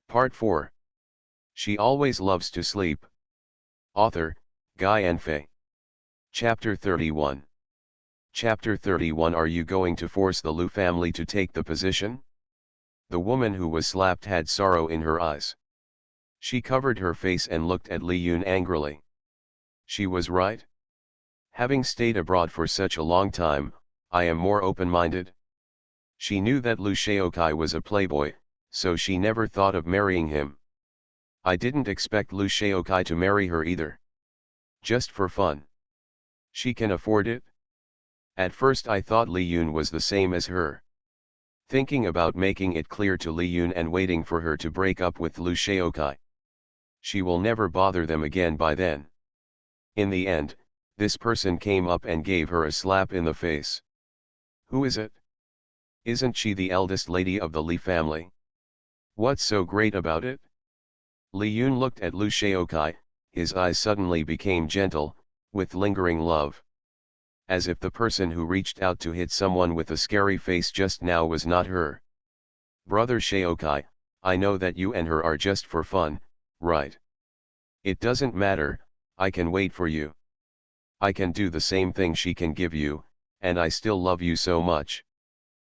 Part 4. She always loves to sleep. Author, Guy and Faye. Chapter 31. Chapter 31. Are you going to force the Liu family to take the position? The woman who was slapped had sorrow in her eyes. She covered her face and looked at Li Yun angrily. She was right. Having stayed abroad for such a long time, I am more open-minded. She knew that Liu Shaokai was a playboy, so she never thought of marrying him. I didn't expect Liu Shaokai to marry her either. Just for fun. She can afford it? At first I thought Li Yun was the same as her. Thinking about making it clear to Li Yun and waiting for her to break up with Liu Shaokai. She will never bother them again by then. In the end, this person came up and gave her a slap in the face. Who is it? Isn't she the eldest lady of the Li family? What's so great about it? Li Yun looked at Liu Shaokai, his eyes suddenly became gentle, with lingering love. As if the person who reached out to hit someone with a scary face just now was not her. Brother Shaokai, I know that you and her are just for fun, right? It doesn't matter, I can wait for you. I can do the same thing she can give you, and I still love you so much.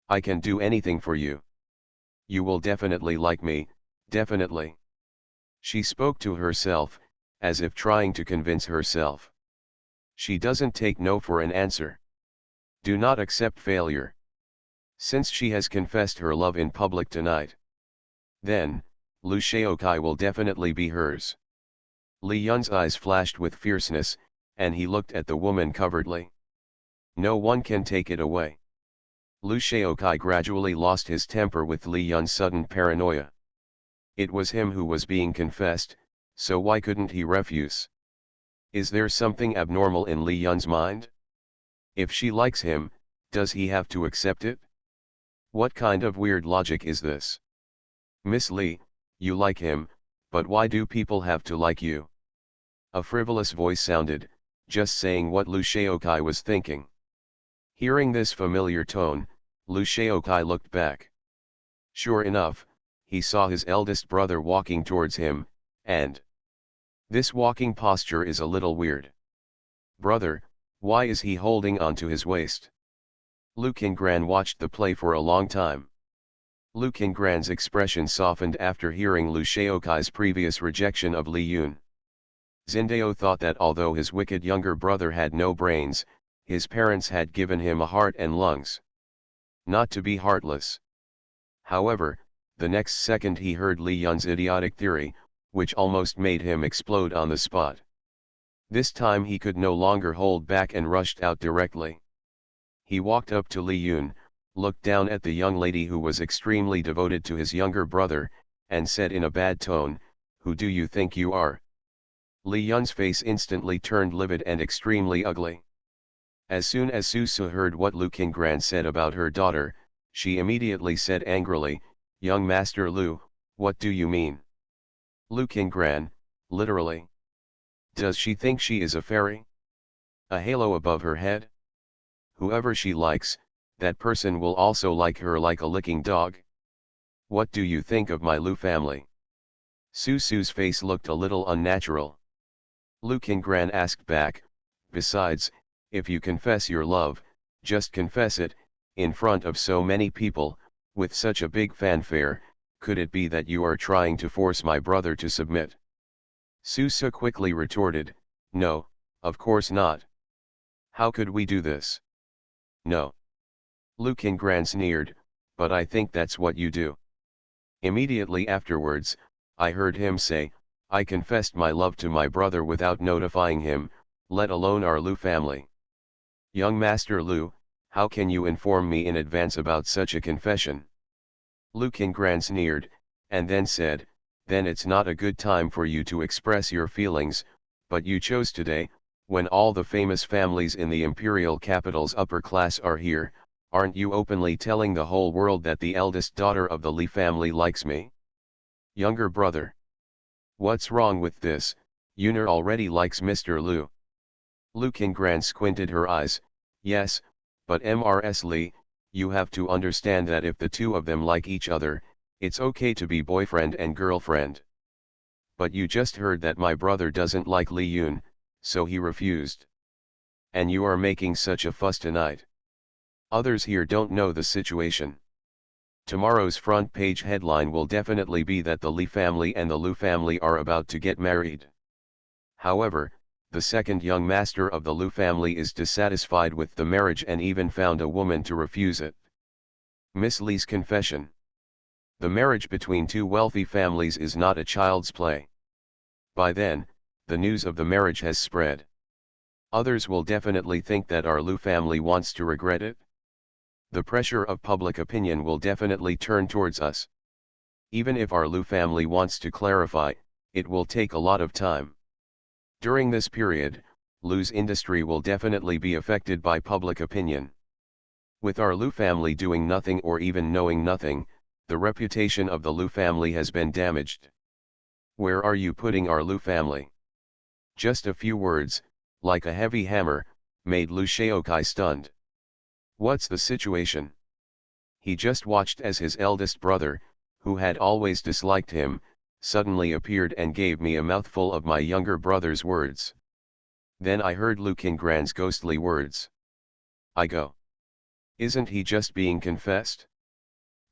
I can do anything for you. You will definitely like me, definitely. She spoke to herself, as if trying to convince herself. She doesn't take no for an answer. Do not accept failure. Since she has confessed her love in public tonight, then, Liu Shaokai will definitely be hers. Li Yun's eyes flashed with fierceness, and he looked at the woman covertly. No one can take it away. Liu Shaokai gradually lost his temper with Li Yun's sudden paranoia. It was him who was being confessed, so why couldn't he refuse? Is there something abnormal in Li Yun's mind? If she likes him, does he have to accept it? What kind of weird logic is this? Miss Li, you like him, but why do people have to like you? A frivolous voice sounded, just saying what Liu Shaokai was thinking. Hearing this familiar tone, Liu Shaokai looked back. Sure enough, he saw his eldest brother walking towards him, and this walking posture is a little weird. Brother, why is he holding on to his waist? Liu Qinggran watched the play for a long time. Liu Qinggran's expression softened after hearing Liu Shaokai's previous rejection of Li Yun. Zindao thought that although his wicked younger brother had no brains, his parents had given him a heart and lungs. Not to be heartless. However, the next second he heard Li Yun's idiotic theory, which almost made him explode on the spot. This time he could no longer hold back and rushed out directly. He walked up to Li Yun, looked down at the young lady who was extremely devoted to his younger brother, and said in a bad tone, "Who do you think you are?" Li Yun's face instantly turned livid and extremely ugly. As soon as Su Su heard what Liu Qinggran said about her daughter, she immediately said angrily, "Young Master Liu, what do you mean?" Liu Qinggran, literally. Does she think she is a fairy? A halo above her head? Whoever she likes, that person will also like her like a licking dog? What do you think of my Liu family? Su Su's face looked a little unnatural. Liu Qinggran asked back, "Besides, if you confess your love, just confess it, in front of so many people, with such a big fanfare, could it be that you are trying to force my brother to submit?" Su Su quickly retorted, "No, of course not. How could we do this?" "No." Liu Qinggran sneered, "But I think that's what you do." Immediately afterwards, I heard him say, "I confessed my love to my brother without notifying him, let alone our Liu family." Young Master Liu, how can you inform me in advance about such a confession? Liu Qinggran sneered, and then said, "Then it's not a good time for you to express your feelings, but you chose today, when all the famous families in the imperial capital's upper class are here, aren't you openly telling the whole world that the eldest daughter of the Li family likes me? Younger brother. What's wrong with this? Yuner already likes Mr. Liu." Liu Qinggran squinted her eyes, "Yes, but Mrs. Li, you have to understand that if the two of them like each other, It's okay to be boyfriend and girlfriend. But you just heard that my brother doesn't like Lee Yoon, so he refused. And you are making such a fuss tonight. Others here don't know the situation. Tomorrow's front page headline will definitely be that the Lee family and the Lu family are about to get married. However, the second young master of the Lu family is dissatisfied with the marriage and even found a woman to refuse it. Miss Lee's confession. The marriage between two wealthy families is not a child's play. By then, the news of the marriage has spread. Others will definitely think that our Lu family wants to regret it. The pressure of public opinion will definitely turn towards us. Even if our Lu family wants to clarify, it will take a lot of time. During this period, Lu's industry will definitely be affected by public opinion. With our Lu family doing nothing or even knowing nothing, the reputation of the Lu family has been damaged. Where are you putting our Lu family? Just a few words, like a heavy hammer, made Lu Shaokai stunned. What's the situation? He just watched as his eldest brother, who had always disliked him, suddenly appeared and gave me a mouthful of my younger brother's words. Then I heard Lu Qinggran's ghostly words. I go. Isn't he just being confessed?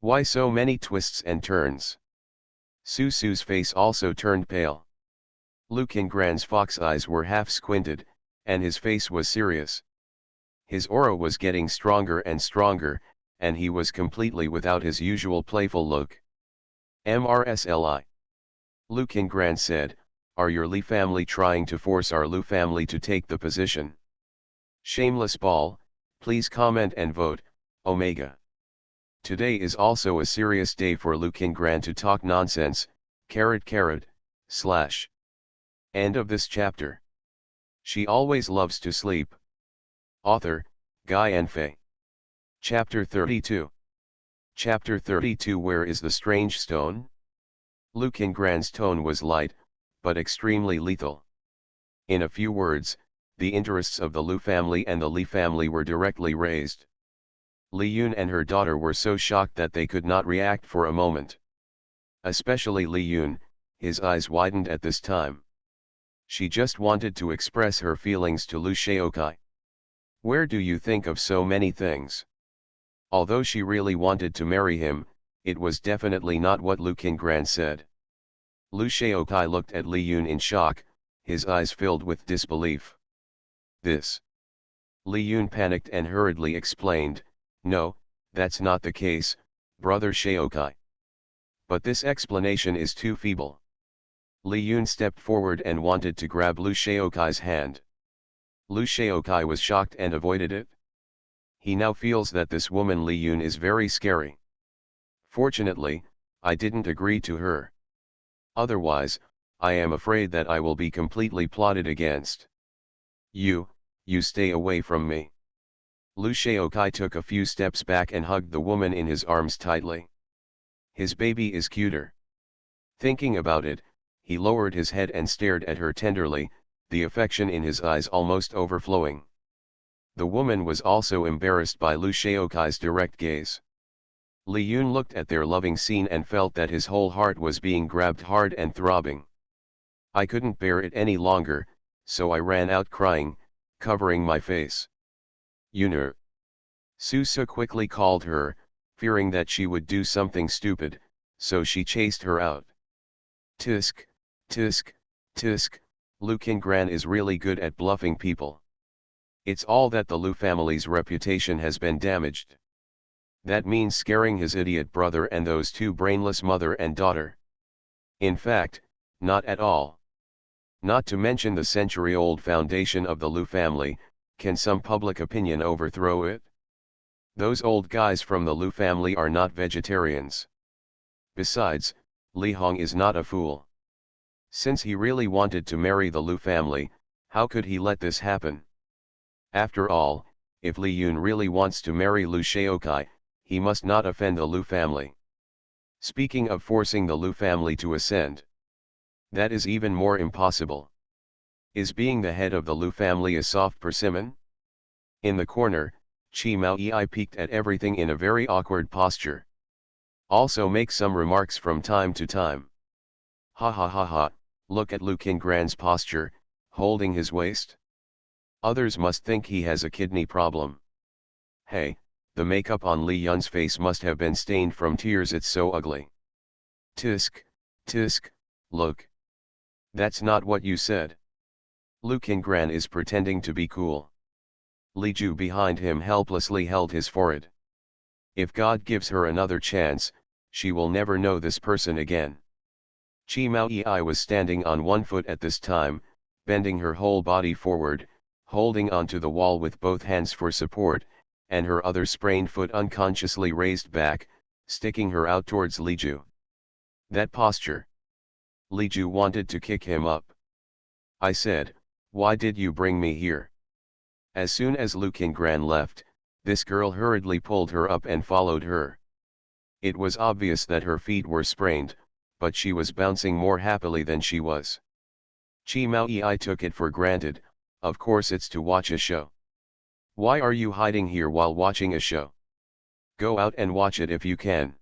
Why so many twists and turns? Su Su's face also turned pale. Lu Qinggran's fox eyes were half squinted, and his face was serious. His aura was getting stronger and stronger, and he was completely without his usual playful look. MRSLI. Lu Qinggran said, are your Li family trying to force our Lu family to take the position? Shameless ball, please comment and vote, Omega. Today is also a serious day for Lu Qinggran to talk nonsense, .. /. End of this chapter. She always loves to sleep. Author, Guy and Fei. Chapter 32. Chapter 32. Where is the strange stone? Lu Qinggran's tone was light, but extremely lethal. In a few words, the interests of the Lu family and the Li family were directly raised. Li Yun and her daughter were so shocked that they could not react for a moment. Especially Li Yun, his eyes widened at this time. She just wanted to express her feelings to Lu Shaokai. Where do you think of so many things? Although she really wanted to marry him, it was definitely not what Lu Qinggran said. Lu Shaokai looked at Li Yun in shock, his eyes filled with disbelief. This. Li Yun panicked and hurriedly explained, no, that's not the case, brother Shaokai. But this explanation is too feeble. Li Yun stepped forward and wanted to grab Lu Shaokai's hand. Lu Shaokai was shocked and avoided it. He now feels that this woman Li Yun is very scary. Fortunately, I didn't agree to her. Otherwise, I am afraid that I will be completely plotted against. You stay away from me. Lu Shaokai took a few steps back and hugged the woman in his arms tightly. His baby is cuter. Thinking about it, he lowered his head and stared at her tenderly, the affection in his eyes almost overflowing. The woman was also embarrassed by Lu Shaokai's direct gaze. Li Yun looked at their loving scene and felt that his whole heart was being grabbed hard and throbbing. I couldn't bear it any longer, so I ran out crying, covering my face. Yuner. Susa quickly called her, fearing that she would do something stupid, so she chased her out. Tisk, tisk, tisk, Lu Qinggran is really good at bluffing people. It's all that the Lu family's reputation has been damaged. That means scaring his idiot brother and those two brainless mother and daughter. In fact, not at all. Not to mention the century-old foundation of the Lu family, can some public opinion overthrow it? Those old guys from the Lu family are not vegetarians. Besides, Li Hong is not a fool. Since he really wanted to marry the Lu family, how could he let this happen? After all, if Li Yun really wants to marry Lu Shaokai, he must not offend the Lu family. Speaking of forcing the Lu family to ascend, that is even more impossible. Is being the head of the Lu family a soft persimmon? In the corner, Chi Mao Yi peeked at everything in a very awkward posture. Also make some remarks from time to time. Ha ha ha ha, look at Lu Qingran's posture, holding his waist. Others must think he has a kidney problem. Hey, the makeup on Li Yun's face must have been stained from tears, it's so ugly. Tisk, tisk, look. That's not what you said. Lu Qingran is pretending to be cool. Li Ju behind him helplessly held his forehead. If God gives her another chance, she will never know this person again. Chi Mao Yi was standing on one foot at this time, bending her whole body forward, holding onto the wall with both hands for support, and her other sprained foot unconsciously raised back, sticking her out towards Li Ju. That posture. Li Ju wanted to kick him up. I said, why did you bring me here? As soon as Lu Qingran left, this girl hurriedly pulled her up and followed her. It was obvious that her feet were sprained, but she was bouncing more happily than she was. Chi Mao Yi took it for granted, of course it's to watch a show. Why are you hiding here while watching a show? Go out and watch it if you can.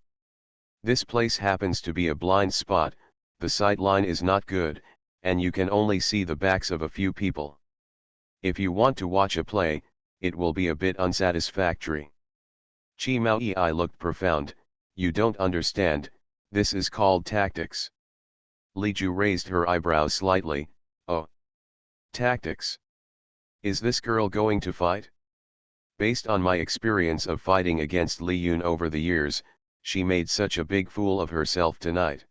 This place happens to be a blind spot, the sight line is not good, and you can only see the backs of a few people. If you want to watch a play, it will be a bit unsatisfactory. Chi Mao Yi looked profound. You don't understand, this is called tactics. Li Ju raised her eyebrows slightly. Oh. Tactics. Is this girl going to fight? Based on my experience of fighting against Li Yun over the years, she made such a big fool of herself tonight.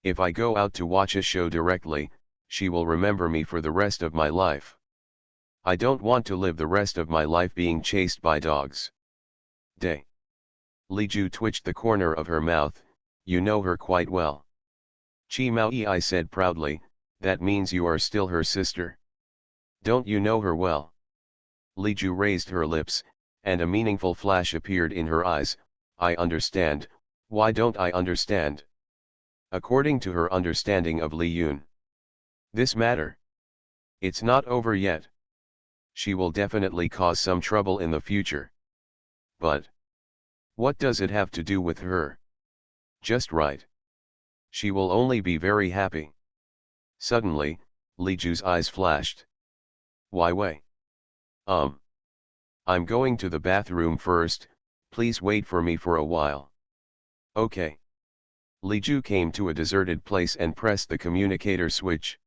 If I go out to watch a show directly, she will remember me for the rest of my life. I don't want to live the rest of my life being chased by dogs. Day. Li Ju twitched the corner of her mouth. You know her quite well. Chi Mao Yi said proudly, that means you are still her sister. Don't you know her well? Li Ju raised her lips, and a meaningful flash appeared in her eyes. I understand, why don't I understand? According to her understanding of Li Yun. This matter. It's not over yet. She will definitely cause some trouble in the future. But what does it have to do with her? Just right. She will only be very happy. Suddenly, Li Ju's eyes flashed. Why wait? I'm going to the bathroom first, please wait for me for a while. Okay. Li Ju came to a deserted place and pressed the communicator switch.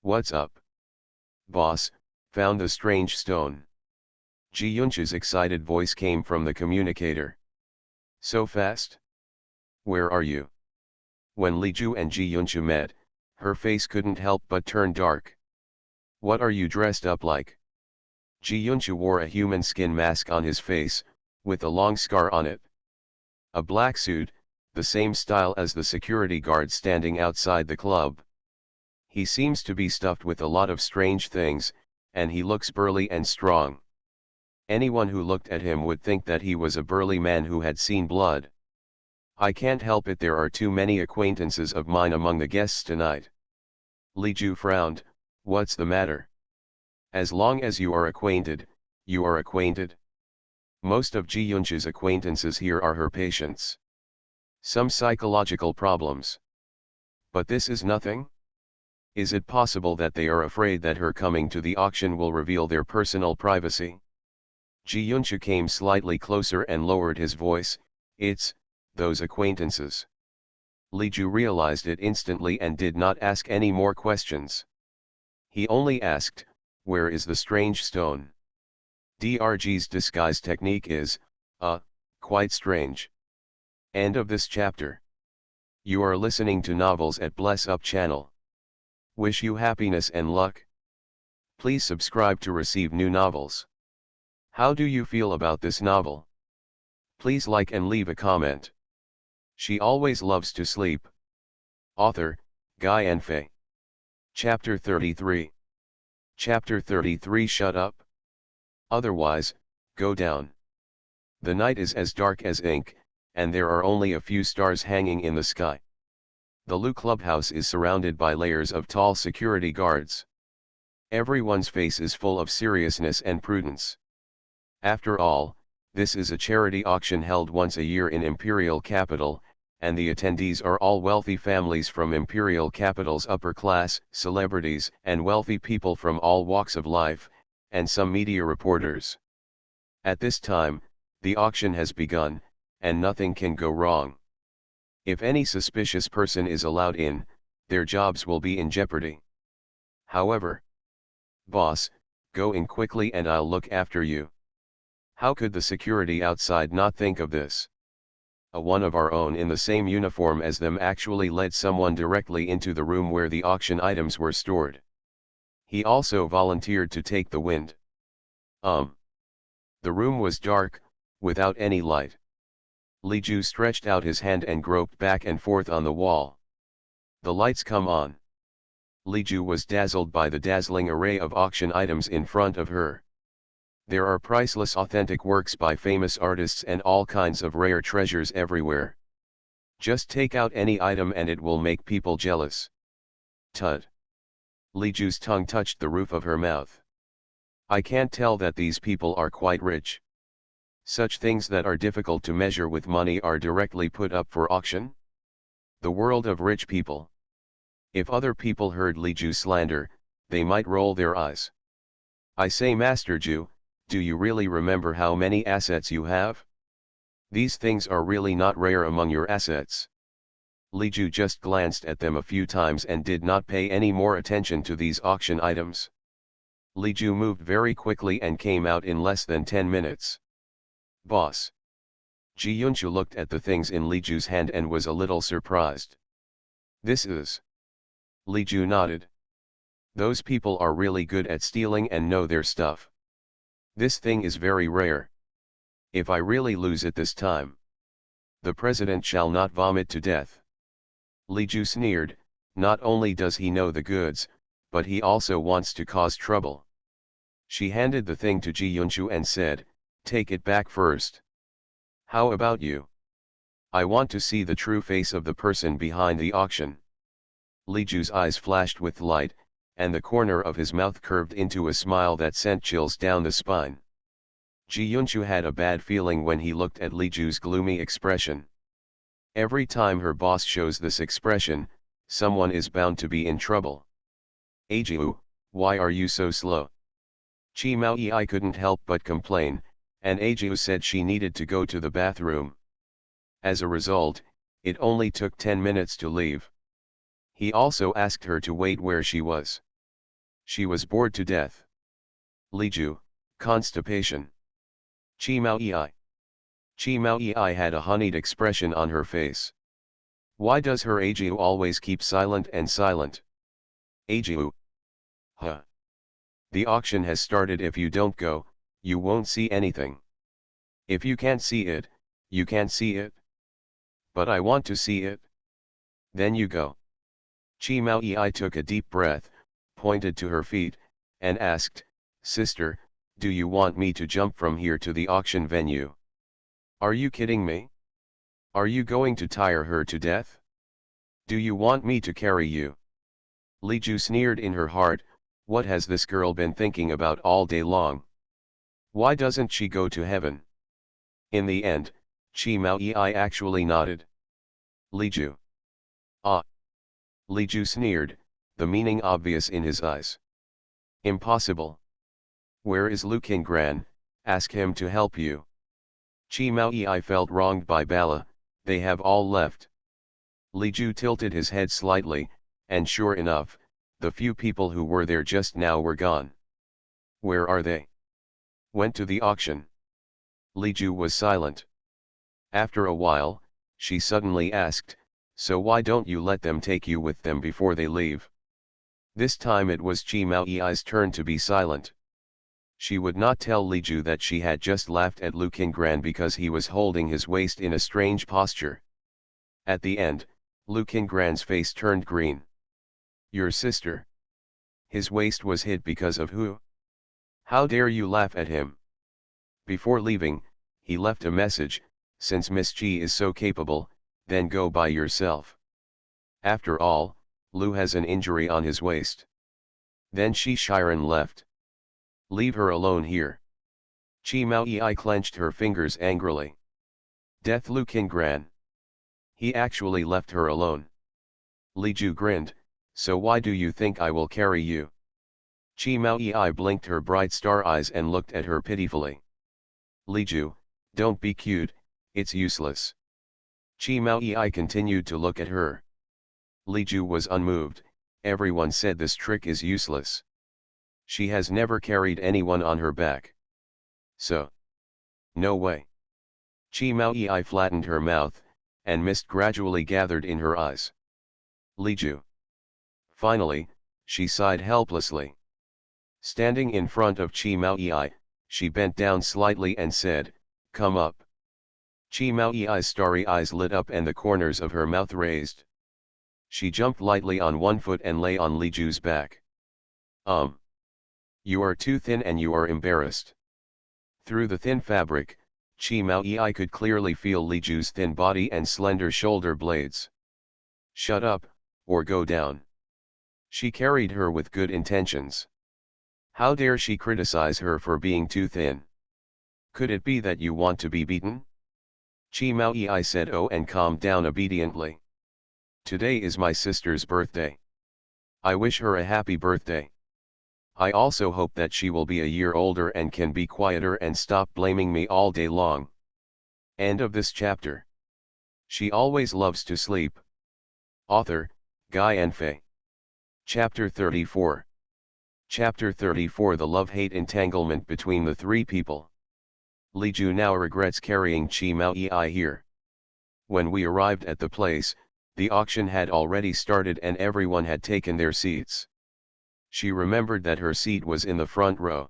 What's up? Boss, found a strange stone. Ji Yunchu's excited voice came from the communicator. So fast? Where are you? When Li Ju and Ji Yunchu met, her face couldn't help but turn dark. What are you dressed up like? Ji Yunchu wore a human skin mask on his face, with a long scar on it. A black suit, the same style as the security guard standing outside the club. He seems to be stuffed with a lot of strange things, and he looks burly and strong. Anyone who looked at him would think that he was a burly man who had seen blood. I can't help it, there are too many acquaintances of mine among the guests tonight. Li Ju frowned. What's the matter? As long as you are acquainted, you are acquainted. Most of Ji Yunchu's acquaintances here are her patients. Some psychological problems. But this is nothing? Is it possible that they are afraid that her coming to the auction will reveal their personal privacy? Ji Yunchu came slightly closer and lowered his voice. It's those acquaintances. Li Ju realized it instantly and did not ask any more questions. He only asked, where is the strange stone? DRG's disguise technique is, quite strange. End of this chapter. You are listening to Novels at Bless Up channel. Wish you happiness and luck. Please subscribe to receive new novels. How do you feel about this novel? Please like and leave a comment. She always loves to sleep. Author, Guy and Fei. Chapter 33. Chapter 33. Shut up. Otherwise, go down. The night is as dark as ink, and there are only a few stars hanging in the sky. The Lu clubhouse is surrounded by layers of tall security guards. Everyone's face is full of seriousness and prudence. After all, This is a charity auction held once a year in imperial capital, and the attendees are all wealthy families from imperial capital's upper class, celebrities and wealthy people from all walks of life, and some media reporters. At this time, the auction has begun, and nothing can go wrong. If any suspicious person is allowed in, their jobs will be in jeopardy. However, boss, go in quickly and I'll look after you. How could the security outside not think of this? One of our own in the same uniform as them actually led someone directly into the room where the auction items were stored. He also volunteered to take the wind. The room was dark, without any light. Li Ju stretched out his hand and groped back and forth on the wall. The lights come on. Li Ju was dazzled by the dazzling array of auction items in front of her. There are priceless authentic works by famous artists and all kinds of rare treasures everywhere. Just take out any item and it will make people jealous. Tut. Li Ju's tongue touched the roof of her mouth. I can't tell that these people are quite rich. Such things that are difficult to measure with money are directly put up for auction? The world of rich people. If other people heard Li Ju slander, they might roll their eyes. I say, Master Ju, do you really remember how many assets you have? These things are really not rare among your assets. Li Ju just glanced at them a few times and did not pay any more attention to these auction items. Li Ju moved very quickly and came out in less than 10 minutes. Boss. Ji Yunchu looked at the things in Li Ju's hand and was a little surprised. This is. Li Ju nodded. Those people are really good at stealing and know their stuff. This thing is very rare. If I really lose it this time, the president shall not vomit to death. Li Ju sneered, not only does he know the goods, but he also wants to cause trouble. She handed the thing to Ji Yunchu and said, take it back first. How about you? I want to see the true face of the person behind the auction. Li Ju's eyes flashed with light, and the corner of his mouth curved into a smile that sent chills down the spine. Ji Yunchu had a bad feeling when he looked at Li Ju's gloomy expression. Every time her boss shows this expression, someone is bound to be in trouble. Ajiu, why are you so slow? Chi Mao Yi couldn't help but complain, and Ajiu said she needed to go to the bathroom. As a result, it only took 10 minutes to leave. He also asked her to wait where she was. She was bored to death. Li Ju, constipation. Chi Mao Yi. Chi Mao Yi had a honeyed expression on her face. Why does her Ajiu always keep silent and silent? Ajiu. Huh. The auction has started. If you don't go, you won't see anything. If you can't see it, you can't see it. But I want to see it. Then you go. Chi Mao Yi took a deep breath, pointed to her feet, and asked, Sister, do you want me to jump from here to the auction venue? Are you kidding me? Are you going to tire her to death? Do you want me to carry you? Li Ju sneered in her heart, what has this girl been thinking about all day long? Why doesn't she go to heaven? In the end, Chi Mao Yi actually nodded. Li Ju. Ah. Li Ju sneered, the meaning obvious in his eyes. Impossible. Where is Lu Qinggran? Ask him to help you. Chi Mao Yi felt wronged by Bala, they have all left. Li Ju tilted his head slightly, and sure enough, the few people who were there just now were gone. Where are they? Went to the auction. Li Ju was silent. After a while, she suddenly asked, so why don't you let them take you with them before they leave? This time it was Chi Mao Yi's turn to be silent. She would not tell Li Ju that she had just laughed at Lu Qinggran because he was holding his waist in a strange posture. At the end, Lu Qinggran's face turned green. Your sister? His waist was hid because of who? How dare you laugh at him? Before leaving, he left a message, since Miss Chi is so capable, then go by yourself. After all, Lu has an injury on his waist. Then Shi Shiren left. Leave her alone here. Chi Mao Yi clenched her fingers angrily. Death Lu Qingran. He actually left her alone. Li Ju grinned, so why do you think I will carry you? Chi Mao Yi blinked her bright star eyes and looked at her pitifully. Li Ju, don't be cute, it's useless. Chi Mao Yi continued to look at her. Li Ju was unmoved. Everyone said this trick is useless. She has never carried anyone on her back. So. No way. Chi Mao Yi flattened her mouth, and mist gradually gathered in her eyes. Li Ju. Finally, she sighed helplessly. Standing in front of Chi Mao Yi, she bent down slightly and said, "Come up." Chi Mao Yi's starry eyes lit up and the corners of her mouth raised. She jumped lightly on one foot and lay on Li Ju's back. You are too thin and you are embarrassed. Through the thin fabric, Chi Mao Yi could clearly feel Li Ju's thin body and slender shoulder blades. Shut up, or go down. She carried her with good intentions. How dare she criticize her for being too thin? Could it be that you want to be beaten? Chi Mao Yi said oh and calmed down obediently. Today is my sister's birthday. I wish her a happy birthday. I also hope that she will be a year older and can be quieter and stop blaming me all day long. End of this chapter. She always loves to sleep. Author, Guy and Fei. Chapter 34. Chapter 34 The love-hate entanglement between the three people. Li Ju now regrets carrying Chi Mao Yi here. When we arrived at the place, the auction had already started and everyone had taken their seats. She remembered that her seat was in the front row.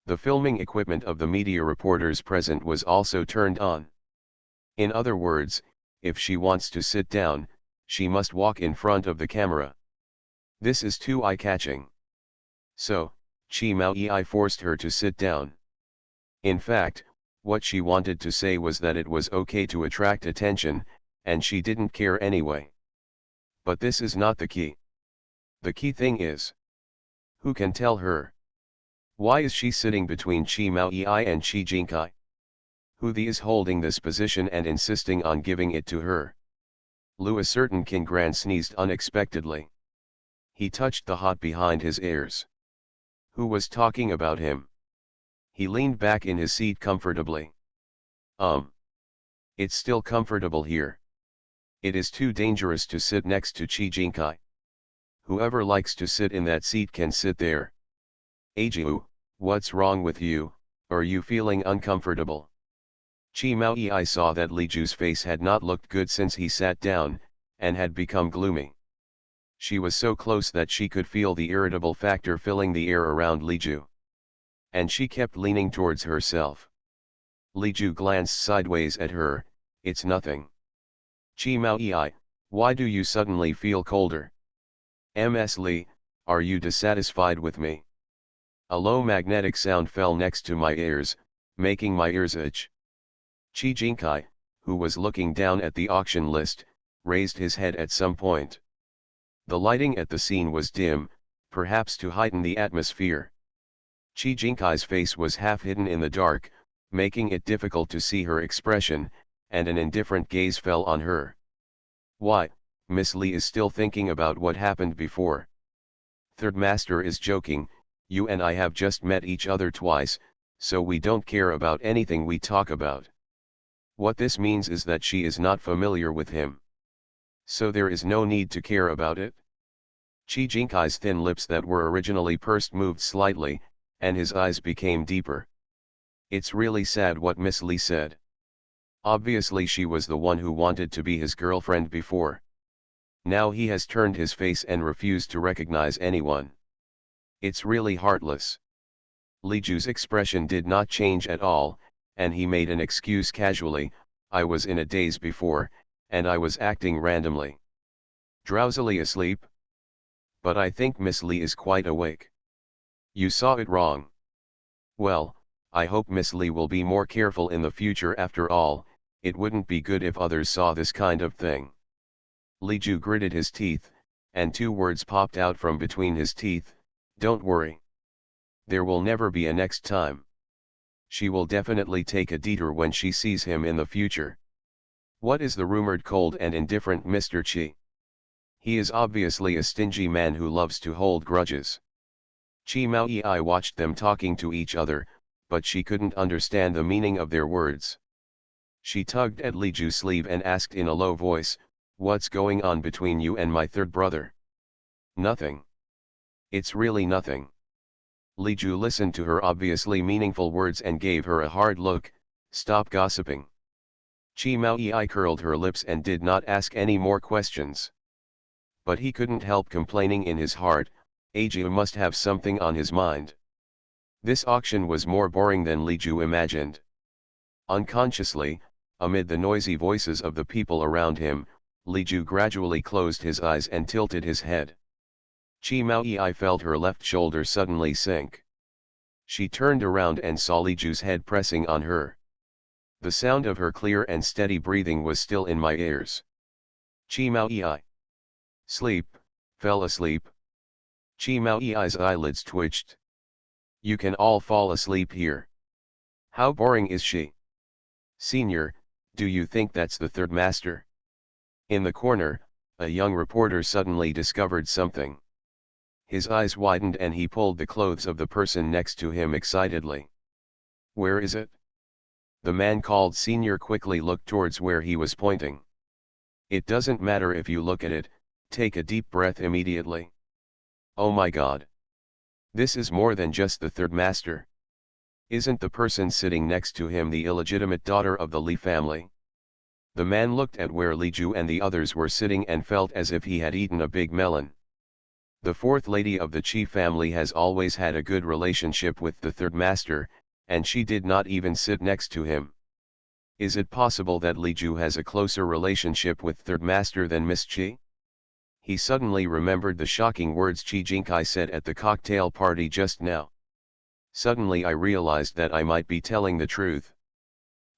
The filming equipment of the media reporters present was also turned on. In other words, if she wants to sit down, she must walk in front of the camera. This is too eye-catching. So, Chi Mao Yi forced her to sit down. In fact, what she wanted to say was that it was okay to attract attention, and she didn't care anyway. But this is not the key. The key thing is, who can tell her? Why is she sitting between Chi Mao Yi and Chi Jingkai? Who is holding this position and insisting on giving it to her? Lu a certain Qingran sneezed unexpectedly. He touched the hot behind his ears. Who was talking about him? He leaned back in his seat comfortably. It's still comfortable here. It is too dangerous to sit next to Chi Jingkai. Whoever likes to sit in that seat can sit there. Ajiu, what's wrong with you, are you feeling uncomfortable? Chi Mao Yi saw that Li Ju's face had not looked good since he sat down, and had become gloomy. She was so close that she could feel the irritable factor filling the air around Li Ju. And she kept leaning towards herself. Li Ju glanced sideways at her, it's nothing. Chi Mao Yi, why do you suddenly feel colder? Ms. Li, are you dissatisfied with me? A low magnetic sound fell next to my ears, making my ears itch. Chi Jingkai, who was looking down at the auction list, raised his head at some point. The lighting at the scene was dim, perhaps to heighten the atmosphere. Chi Jingkai's face was half hidden in the dark, making it difficult to see her expression, and an indifferent gaze fell on her. Why, Miss Li is still thinking about what happened before. Third Master is joking, you and I have just met each other twice, so we don't care about anything we talk about. What this means is that she is not familiar with him. So there is no need to care about it. Chi Jingkai's thin lips that were originally pursed moved slightly, and his eyes became deeper. It's really sad what Miss Li said. Obviously she was the one who wanted to be his girlfriend before. Now he has turned his face and refused to recognize anyone. It's really heartless. Li Ju's expression did not change at all, and he made an excuse casually, I was in a daze before, and I was acting randomly. Drowsily asleep? But I think Miss Li is quite awake. You saw it wrong. Well, I hope Miss Li will be more careful in the future. After all, it wouldn't be good if others saw this kind of thing. Li Ju gritted his teeth, and two words popped out from between his teeth, don't worry. There will never be a next time. She will definitely take a detour when she sees him in the future. What is the rumored cold and indifferent Mr. Chi? He is obviously a stingy man who loves to hold grudges. Chi Mao Yi watched them talking to each other, but she couldn't understand the meaning of their words. She tugged at Li Ju's sleeve and asked in a low voice, "What's going on between you and my third brother?" "Nothing. It's really nothing." Li Ju listened to her obviously meaningful words and gave her a hard look. "Stop gossiping." Chi Mao Yi curled her lips and did not ask any more questions. But he couldn't help complaining in his heart, Ajiu must have something on his mind. This auction was more boring than Li Ju imagined. Unconsciously, amid the noisy voices of the people around him, Li Ju gradually closed his eyes and tilted his head. Chi Mao Yi felt her left shoulder suddenly sink. She turned around and saw Li Ju's head pressing on her. The sound of her clear and steady breathing was still in my ears. Chi Mao Yi sleep, fell asleep. Chi Mao Yi's eyelids twitched. You can all fall asleep here. How boring is she? Senior, do you think that's the third master? In the corner, a young reporter suddenly discovered something. His eyes widened and he pulled the clothes of the person next to him excitedly. Where is it? The man called Senior quickly looked towards where he was pointing. It doesn't matter if you look at it, take a deep breath immediately. Oh my God. This is more than just the third master. Isn't the person sitting next to him the illegitimate daughter of the Li family? The man looked at where Li Ju and the others were sitting and felt as if he had eaten a big melon. The fourth lady of the Chi family has always had a good relationship with the third master, and she did not even sit next to him. Is it possible that Li Ju has a closer relationship with third master than Miss Chi? He suddenly remembered the shocking words Chi Jinkai said at the cocktail party just now. Suddenly I realized that I might be telling the truth.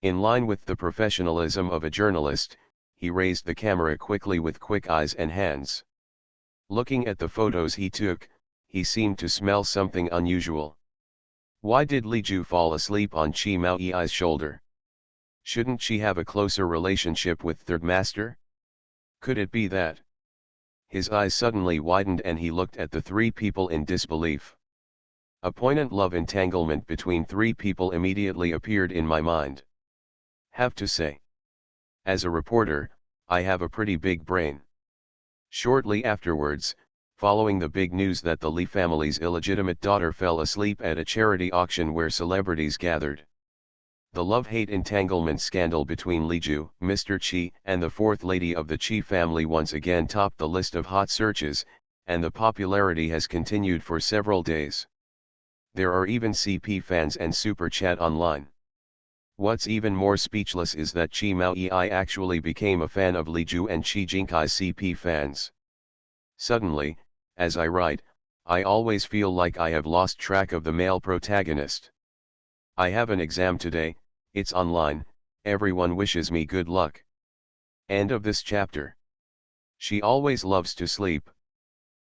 In line with the professionalism of a journalist, he raised the camera quickly with quick eyes and hands. Looking at the photos he took, he seemed to smell something unusual. Why did Li Ju fall asleep on Chi Mao Yi's shoulder? Shouldn't she have a closer relationship with third master? Could it be that? His eyes suddenly widened and he looked at the three people in disbelief. A poignant love entanglement between three people immediately appeared in my mind. Have to say, as a reporter, I have a pretty big brain. Shortly afterwards, following the big news that the Li family's illegitimate daughter fell asleep at a charity auction where celebrities gathered, the love-hate entanglement scandal between Li Ju, Mr. Chi, and the fourth lady of the Chi family once again topped the list of hot searches, and the popularity has continued for several days. There are even CP fans and super chat online. What's even more speechless is that Chi Mao Yi actually became a fan of Li Ju and Chi Jinkai's CP fans. Suddenly, as I write, I always feel like I have lost track of the male protagonist. I have an exam today, it's online, everyone wishes me good luck. End of this chapter. She always loves to sleep.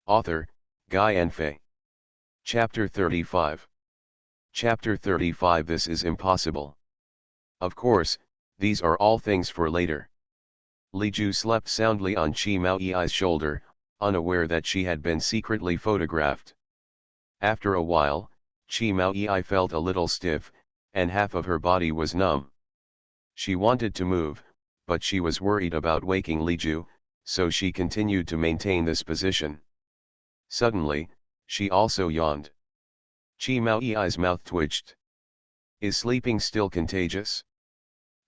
Author, Guy and Fei. Chapter 35. Chapter 35. This is impossible. Of course, these are all things for later. Li Ju slept soundly on Chi Mao Yi's shoulder, unaware that she had been secretly photographed. After a while, Chi Mao Yi felt a little stiff, and half of her body was numb. She wanted to move, but she was worried about waking Li Ju, so she continued to maintain this position. Suddenly, she also yawned. Chi Mao Yi's mouth twitched. Is sleeping still contagious?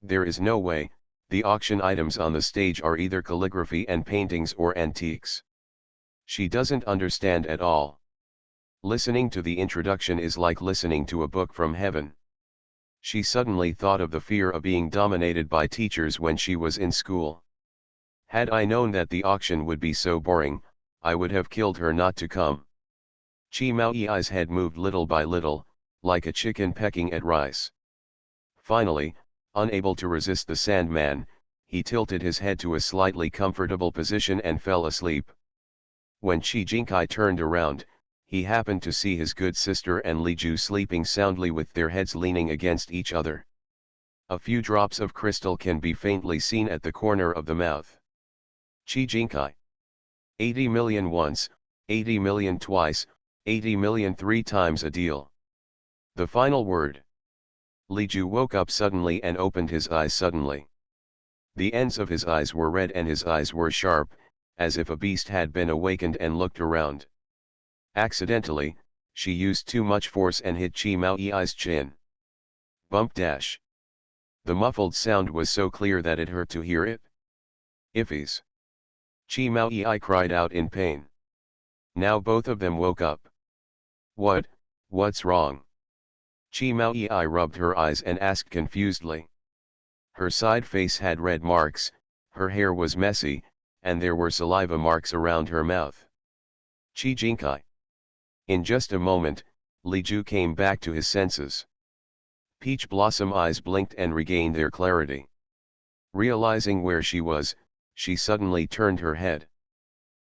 There is no way. The auction items on the stage are either calligraphy and paintings or antiques. She doesn't understand at all. Listening to the introduction is like listening to a book from heaven. She suddenly thought of the fear of being dominated by teachers when she was in school. Had I known that the auction would be so boring, I would have killed her not to come. Chi Mao Yi's head moved little by little, like a chicken pecking at rice. Finally, unable to resist the Sandman, he tilted his head to a slightly comfortable position and fell asleep. When Chi Jinkai turned around, he happened to see his good sister and Li Ju sleeping soundly with their heads leaning against each other. A few drops of crystal can be faintly seen at the corner of the mouth. Qi Jinkai. 80 million once, 80 million twice, 80 million three times a deal. The final word. Li Ju woke up suddenly and opened his eyes suddenly. The ends of his eyes were red and his eyes were sharp, as if a beast had been awakened and looked around. Accidentally, she used too much force and hit Chi Mao Yi's chin. Bump dash. The muffled sound was so clear that it hurt to hear it. Iffies. Chi Mao Yi cried out in pain. Now both of them woke up. What's wrong? Chi Mao Yi rubbed her eyes and asked confusedly. Her side face had red marks, her hair was messy, and there were saliva marks around her mouth. Qi Jinkai. In just a moment, Li Ju came back to his senses. Peach Blossom eyes blinked and regained their clarity. Realizing where she was, she suddenly turned her head.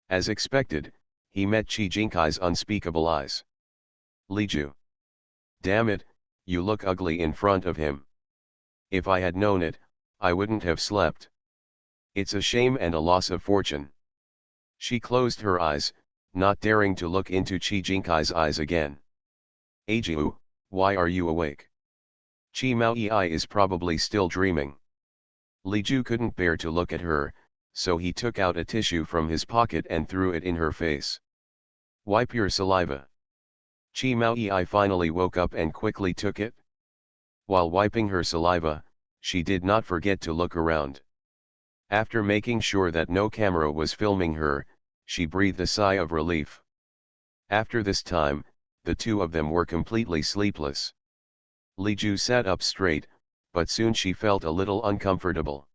As expected, he met Qi Jinkai's unspeakable eyes. Li Ju. Damn it, you look ugly in front of him. If I had known it, I wouldn't have slept. It's a shame and a loss of fortune. She closed her eyes, not daring to look into Qi Jinkai's eyes again. Ajiu, why are you awake? Chi Mao Yi is probably still dreaming. Li Ju couldn't bear to look at her, so he took out a tissue from his pocket and threw it in her face. Wipe your saliva. Chi Mao Yi finally woke up and quickly took it. While wiping her saliva, she did not forget to look around. After making sure that no camera was filming her, she breathed a sigh of relief. After this time, the two of them were completely sleepless. Li Ju sat up straight, but soon she felt a little uncomfortable.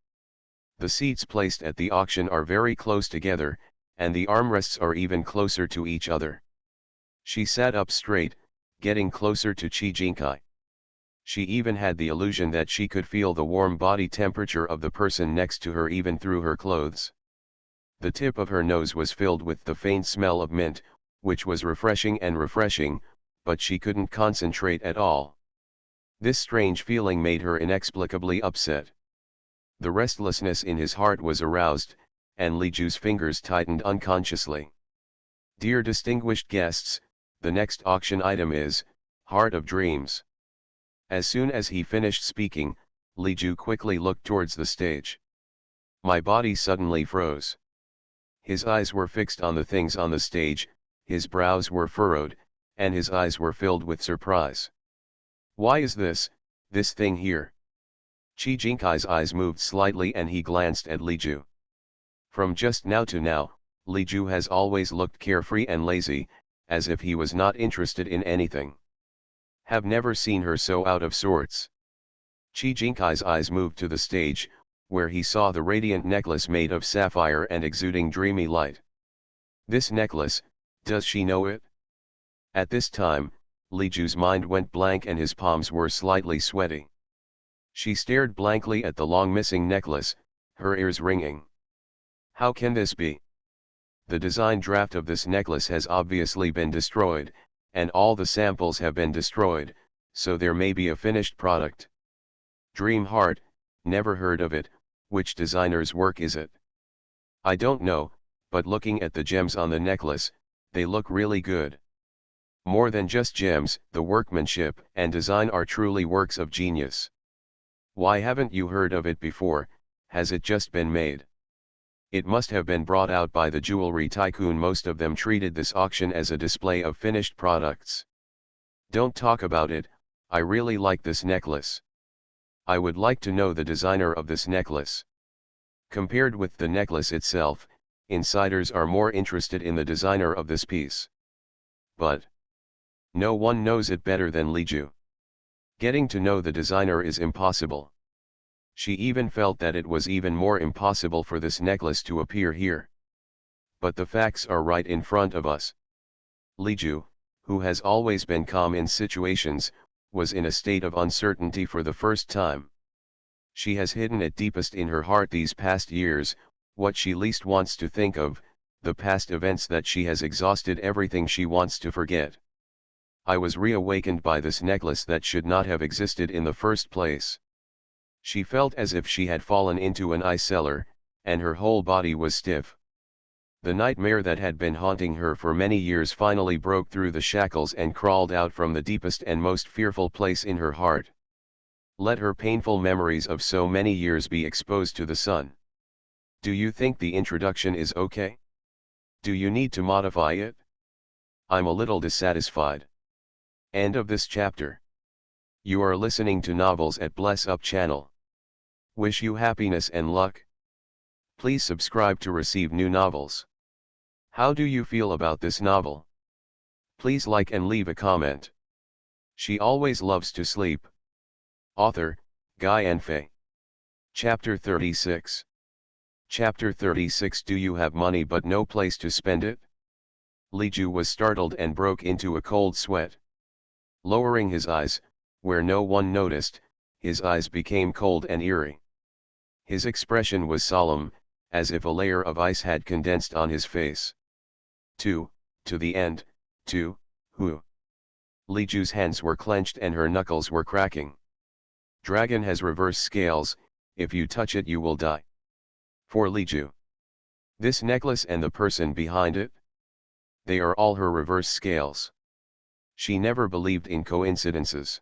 The seats placed at the auction are very close together, and the armrests are even closer to each other. She sat up straight, getting closer to Qi Jinkai. She even had the illusion that she could feel the warm body temperature of the person next to her even through her clothes. The tip of her nose was filled with the faint smell of mint, which was refreshing, but she couldn't concentrate at all. This strange feeling made her inexplicably upset. The restlessness in his heart was aroused, and Li Ju's fingers tightened unconsciously. Dear distinguished guests, the next auction item is, Heart of Dreams. As soon as he finished speaking, Li Ju quickly looked towards the stage. My body suddenly froze. His eyes were fixed on the things on the stage, his brows were furrowed, and his eyes were filled with surprise. Why is this thing here? Qi Jinkai's eyes moved slightly and he glanced at Li Ju. From just now to now, Li Ju has always looked carefree and lazy, as if he was not interested in anything. Have never seen her so out of sorts. Qi Jinkai's eyes moved to the stage, where he saw the radiant necklace made of sapphire and exuding dreamy light. This necklace, does she know it? At this time, Li Ju's mind went blank and his palms were slightly sweaty. She stared blankly at the long missing necklace, her ears ringing. How can this be? The design draft of this necklace has obviously been destroyed, and all the samples have been destroyed, so there may be a finished product. Dream Heart, never heard of it, which designer's work is it? I don't know, but looking at the gems on the necklace, they look really good. More than just gems, the workmanship and design are truly works of genius. Why haven't you heard of it before? Has it just been made? It must have been brought out by the jewelry tycoon. Most of them treated this auction as a display of finished products. Don't talk about it, I really like this necklace. I would like to know the designer of this necklace. Compared with the necklace itself, insiders are more interested in the designer of this piece. But no one knows it better than Li Ju. Getting to know the designer is impossible. She even felt that it was even more impossible for this necklace to appear here. But the facts are right in front of us. Li Ju, who has always been calm in situations, was in a state of uncertainty for the first time. She has hidden it deepest in her heart these past years, what she least wants to think of, the past events that she has exhausted everything she wants to forget. I was reawakened by this necklace that should not have existed in the first place. She felt as if she had fallen into an ice cellar, and her whole body was stiff. The nightmare that had been haunting her for many years finally broke through the shackles and crawled out from the deepest and most fearful place in her heart. Let her painful memories of so many years be exposed to the sun. Do you think the introduction is okay? Do you need to modify it? I'm a little dissatisfied. End of this chapter. You are listening to Novels at Bless Up channel. Wish you happiness and luck. Please subscribe to receive new novels. How do you feel about this novel? Please like and leave a comment. She always loves to sleep. Author, Guy and Faye. Chapter 36. Chapter 36. Do you have money but no place to spend it? Li Ju was startled and broke into a cold sweat. Lowering his eyes, where no one noticed, his eyes became cold and eerie. His expression was solemn, as if a layer of ice had condensed on his face. To the end, who? Li Ju's hands were clenched and her knuckles were cracking. Dragon has reverse scales, if you touch it you will die. For Li Ju. This necklace and the person behind it? They are all her reverse scales. She never believed in coincidences.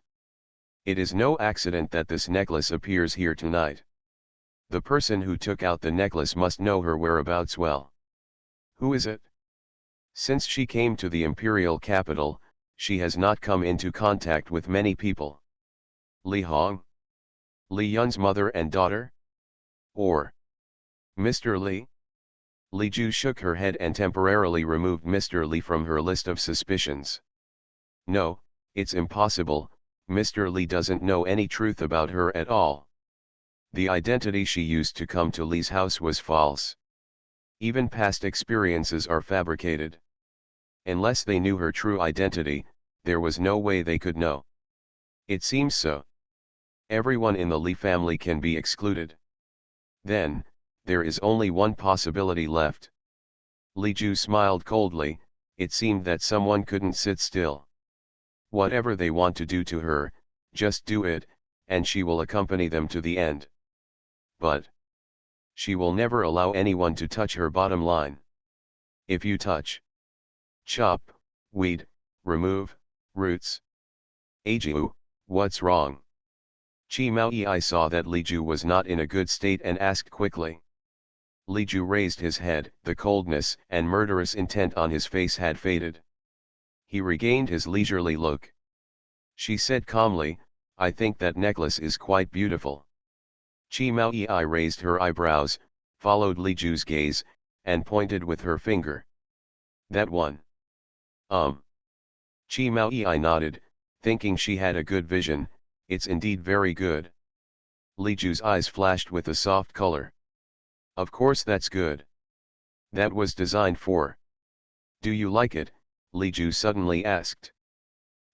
It is no accident that this necklace appears here tonight. The person who took out the necklace must know her whereabouts well. Who is it? Since she came to the imperial capital, she has not come into contact with many people. Li Hong? Li Yun's mother and daughter? Or Mr. Li? Li Ju shook her head and temporarily removed Mr. Li from her list of suspicions. No, it's impossible, Mr. Li doesn't know any truth about her at all. The identity she used to come to Li's house was false. Even past experiences are fabricated. Unless they knew her true identity, there was no way they could know. It seems so. Everyone in the Li family can be excluded. Then, there is only one possibility left. Li Ju smiled coldly. It seemed that someone couldn't sit still. Whatever they want to do to her, just do it, and she will accompany them to the end. But she will never allow anyone to touch her bottom line. If you touch, chop, weed, remove, roots. Ajiu, what's wrong? Chi Mao Yi saw that Li Ju was not in a good state and asked quickly. Li Ju raised his head. The coldness and murderous intent on his face had faded. He regained his leisurely look. She said calmly, I think that necklace is quite beautiful. Chi Mao Yi raised her eyebrows, followed Li Ju's gaze, and pointed with her finger. That one. Chi Mao Yi nodded, thinking she had a good vision. It's indeed very good. Li Ju's eyes flashed with a soft color. Of course that's good. That was designed for. Do you like it? Li Ju suddenly asked.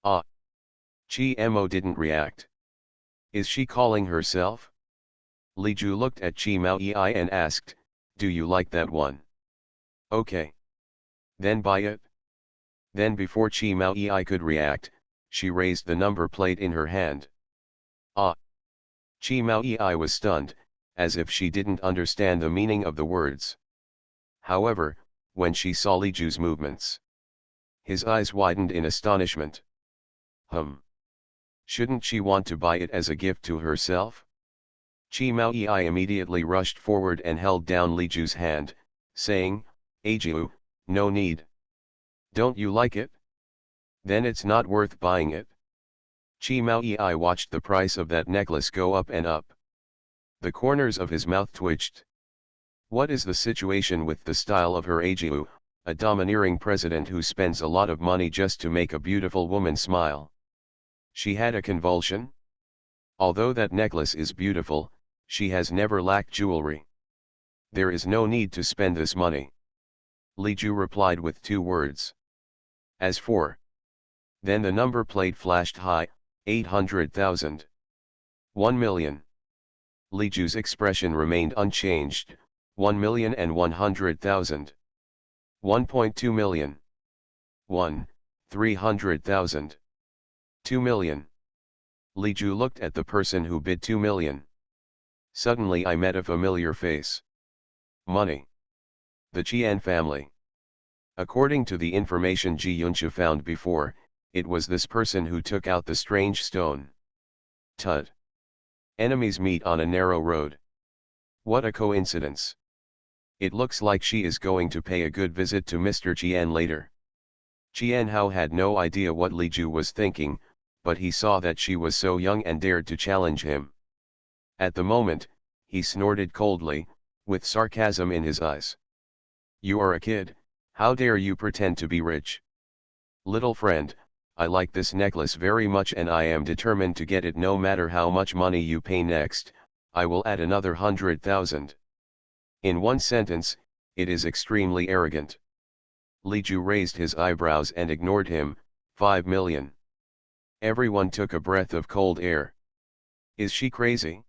Ah. Chi Mo didn't react. Is she calling herself? Li Ju looked at Chi Mao Yi and asked, do you like that one? Okay. Then buy it. Then before Chi Mao Yi could react, she raised the number plate in her hand. Ah. Chi Mao Yi was stunned, as if she didn't understand the meaning of the words. However, when she saw Li Ju's movements, his eyes widened in astonishment. Shouldn't she want to buy it as a gift to herself? Chi Mao Yi immediately rushed forward and held down Li Ju's hand, saying, Ajiu, no need. Don't you like it? Then it's not worth buying it. Chi Mao Yi watched the price of that necklace go up and up. The corners of his mouth twitched. What is the situation with the style of her Ajiu, a domineering president who spends a lot of money just to make a beautiful woman smile? She had a convulsion? Although that necklace is beautiful, she has never lacked jewelry. There is no need to spend this money. Li Ju replied with 2 words. As for. Then the number plate flashed high, 800,000. 1 million. Li Ju's expression remained unchanged, 1,100,000. 1.2 million. 1, 300,000. 2 million. Li Ju looked at the person who bid 2 million. Suddenly I met a familiar face. Money. The Qian family. According to the information Ji Yunsha found before, it was this person who took out the strange stone. Tud. Enemies meet on a narrow road. What a coincidence. It looks like she is going to pay a good visit to Mr. Qian later. Qian Hao had no idea what Li Ju was thinking, but he saw that she was so young and dared to challenge him. At the moment, he snorted coldly, with sarcasm in his eyes. You are a kid, how dare you pretend to be rich? Little friend, I like this necklace very much and I am determined to get it no matter how much money you pay next, I will add another 100,000. In one sentence, it is extremely arrogant. Li Ju raised his eyebrows and ignored him. 5 million. Everyone took a breath of cold air. Is she crazy?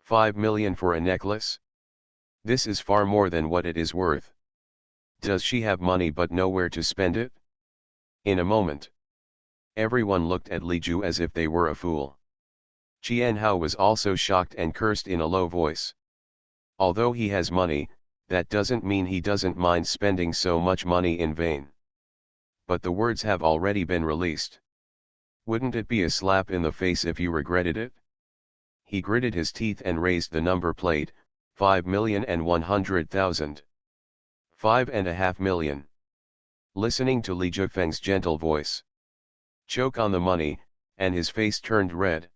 5 million for a necklace? This is far more than what it is worth. Does she have money but nowhere to spend it? In a moment, everyone looked at Li Ju as if they were a fool. Qian Hao was also shocked and cursed in a low voice. Although he has money, that doesn't mean he doesn't mind spending so much money in vain. But the words have already been released. Wouldn't it be a slap in the face if you regretted it? He gritted his teeth and raised the number plate, 5,100,000. 5.5 million. Listening to Li Jufeng's gentle voice. Choke on the money, and his face turned red.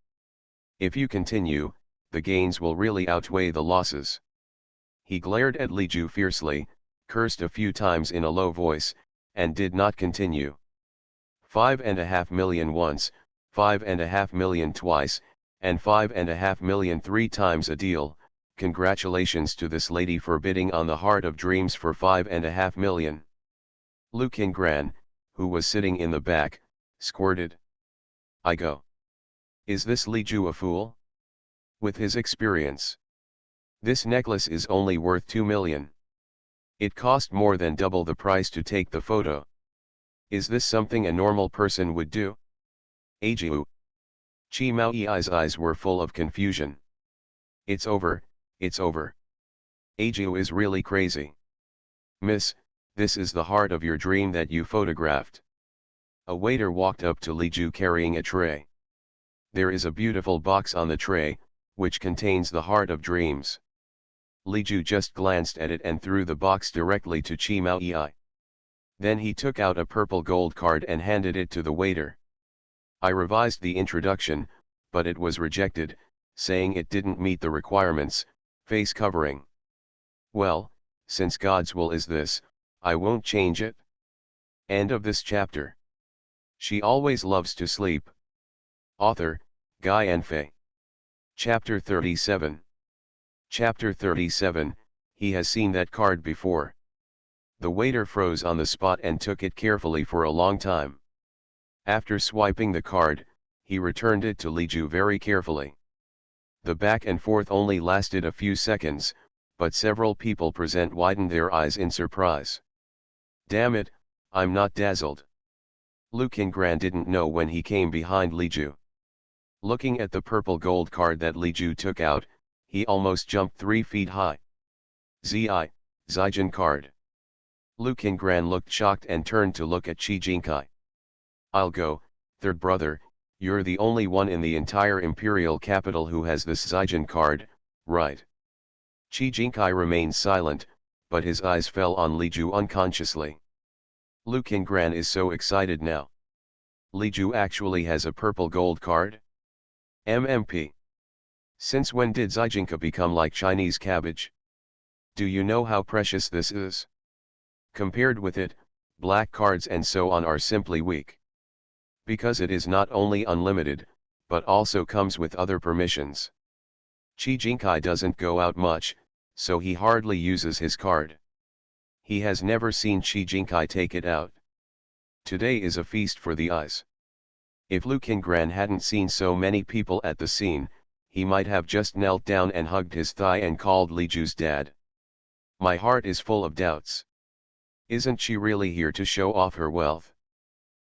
If you continue, the gains will really outweigh the losses. He glared at Li Ju fiercely, cursed a few times in a low voice, and did not continue. 5.5 million once, 5.5 million twice, and 5.5 million 3 times a deal. Congratulations to this lady for bidding on the Heart of Dreams for 5.5 million. Lu Qingran, who was sitting in the back, squirted. I go. Is this Li Ju a fool? With his experience, this necklace is only worth 2 million. It cost more than double the price to take the photo. Is this something a normal person would do? Ajiu. Chi Maoyi's eyes were full of confusion. It's over, it's over. Ajiu is really crazy. Miss, this is the heart of your dream that you photographed. A waiter walked up to Li Ju carrying a tray. There is a beautiful box on the tray, which contains the Heart of Dreams. Li Ju just glanced at it and threw the box directly to Chi Maoyi. Then he took out a purple gold card and handed it to the waiter. I revised the introduction, but it was rejected, saying it didn't meet the requirements, face covering. Well, since God's will is this, I won't change it. End of this chapter. She always loves to sleep. Author, Guy Anfei. Chapter 37. Chapter 37, he has seen that card before. The waiter froze on the spot and took it carefully for a long time. After swiping the card, he returned it to Li Ju very carefully. The back and forth only lasted a few seconds, but several people present widened their eyes in surprise. Damn it, I'm not dazzled. Lu Qingran didn't know when he came behind Li Ju. Looking at the purple gold card that Li Ju took out, he almost jumped 3 feet high. Zijin card. Lu Qingran looked shocked and turned to look at Qi Jinkai. I'll go, third brother, you're the only one in the entire imperial capital who has this Zijin card, right? Qi Jinkai remained silent, but his eyes fell on Li Ju unconsciously. Lu Qingran is so excited now. Li Ju actually has a purple gold card? MMP. Since when did Zijinka become like Chinese cabbage? Do you know how precious this is? Compared with it, black cards and so on are simply weak. Because it is not only unlimited, but also comes with other permissions. Qi Jinkai doesn't go out much, so he hardly uses his card. He has never seen Qi Jinkai take it out. Today is a feast for the eyes. If Lu Qingran hadn't seen so many people at the scene, he might have just knelt down and hugged his thigh and called Li Ju's dad. My heart is full of doubts. Isn't she really here to show off her wealth?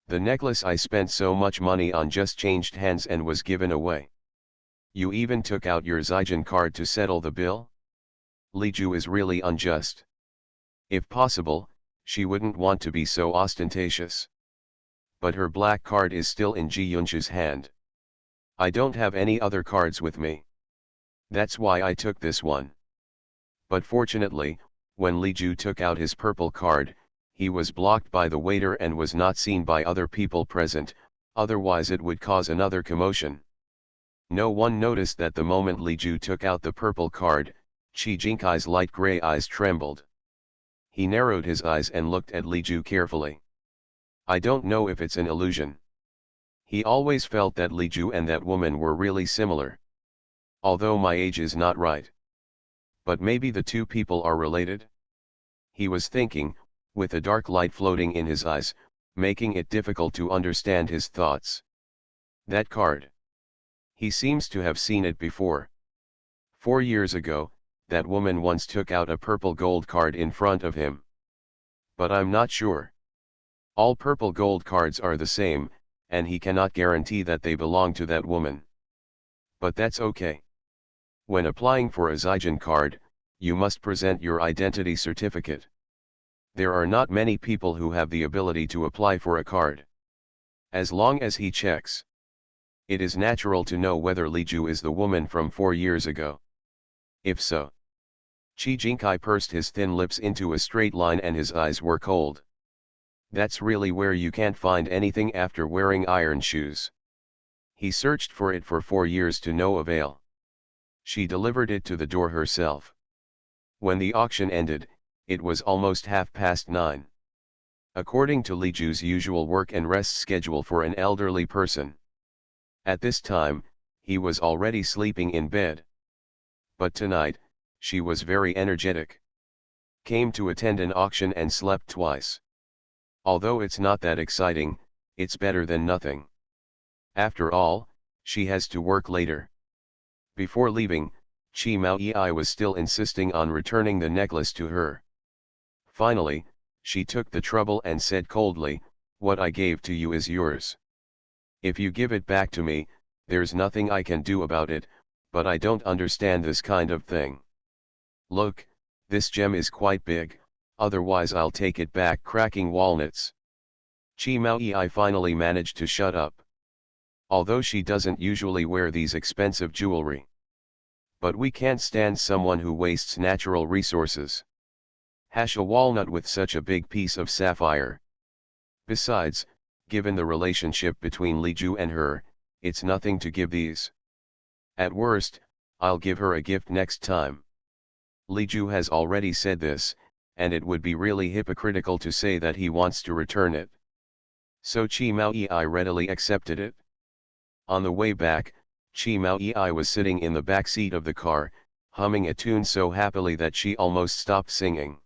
The necklace I spent so much money on just changed hands and was given away. You even took out your Zijin card to settle the bill? Li Ju is really unjust. If possible, she wouldn't want to be so ostentatious. But her black card is still in Ji Yunchu's hand. I don't have any other cards with me. That's why I took this one. But fortunately, when Li Ju took out his purple card, he was blocked by the waiter and was not seen by other people present, otherwise it would cause another commotion. No one noticed that the moment Li Ju took out the purple card, Qi Jinkai's light gray eyes trembled. He narrowed his eyes and looked at Li Ju carefully. I don't know if it's an illusion. He always felt that Li Ju and that woman were really similar. Although my age is not right. But maybe the two people are related? He was thinking, with a dark light floating in his eyes, making it difficult to understand his thoughts. That card. He seems to have seen it before. 4 years ago, that woman once took out a purple gold card in front of him. But I'm not sure. All purple gold cards are the same, and he cannot guarantee that they belong to that woman. But that's okay. When applying for a Zijin card, you must present your identity certificate. There are not many people who have the ability to apply for a card. As long as he checks. It is natural to know whether Li Ju is the woman from 4 years ago. If so. Qi Jinkai pursed his thin lips into a straight line and his eyes were cold. That's really where you can't find anything after wearing iron shoes. He searched for it for 4 years to no avail. She delivered it to the door herself. When the auction ended, it was almost 9:30. According to Li Ju's usual work and rest schedule for an elderly person. At this time, he was already sleeping in bed. But tonight, she was very energetic. Came to attend an auction and slept twice. Although it's not that exciting, it's better than nothing. After all, she has to work later. Before leaving, Chi Mao Yi was still insisting on returning the necklace to her. Finally, she took the trouble and said coldly, "What I gave to you is yours. If you give it back to me, there's nothing I can do about it, but I don't understand this kind of thing. Look, this gem is quite big, otherwise I'll take it back cracking walnuts." Chi Mao Yi finally managed to shut up. Although she doesn't usually wear these expensive jewelry. But we can't stand someone who wastes natural resources. Hash a walnut with such a big piece of sapphire. Besides, given the relationship between Li Ju and her, it's nothing to give these. At worst, I'll give her a gift next time. Li Ju has already said this, and it would be really hypocritical to say that he wants to return it. So Chi Mao Yi readily accepted it. On the way back, Chi Mao Yi was sitting in the back seat of the car, humming a tune so happily that she almost stopped singing.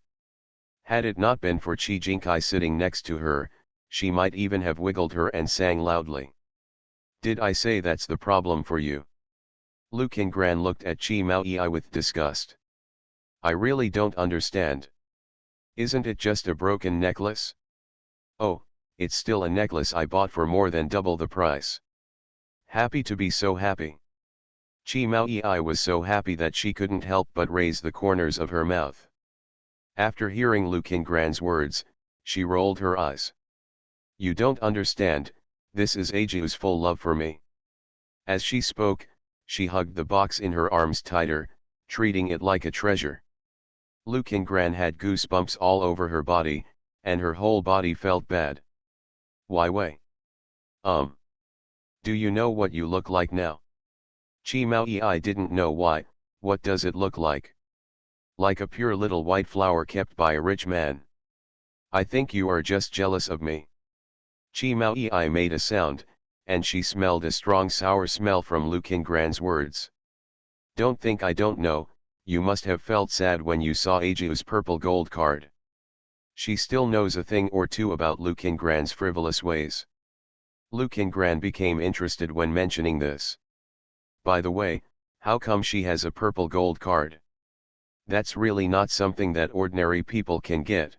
Had it not been for Qi Jinkai sitting next to her, she might even have wiggled her and sang loudly. Did I say that's the problem for you? Lu Qingran looked at Chi Mao Yi with disgust. I really don't understand. Isn't it just a broken necklace? Oh, it's still a necklace I bought for more than double the price. Happy to be so happy. Chi Mao Yi was so happy that she couldn't help but raise the corners of her mouth. After hearing Lu Qingran's words, she rolled her eyes. You don't understand, this is Ajiu's full love for me. As she spoke, she hugged the box in her arms tighter, treating it like a treasure. Lu Qingran had goosebumps all over her body, and her whole body felt bad. Why way? Do you know what you look like now? Chi Mao Yi didn't know why. What does it look like? Like a pure little white flower kept by a rich man. I think you are just jealous of me. Chi Mao Yi made a sound, and she smelled a strong sour smell from Lu Qingran's words. Don't think I don't know, you must have felt sad when you saw Ajiu's purple gold card. She still knows a thing or two about Lu Qingran's frivolous ways. Lu Qingran became interested when mentioning this. By the way, how come she has a purple gold card? That's really not something that ordinary people can get.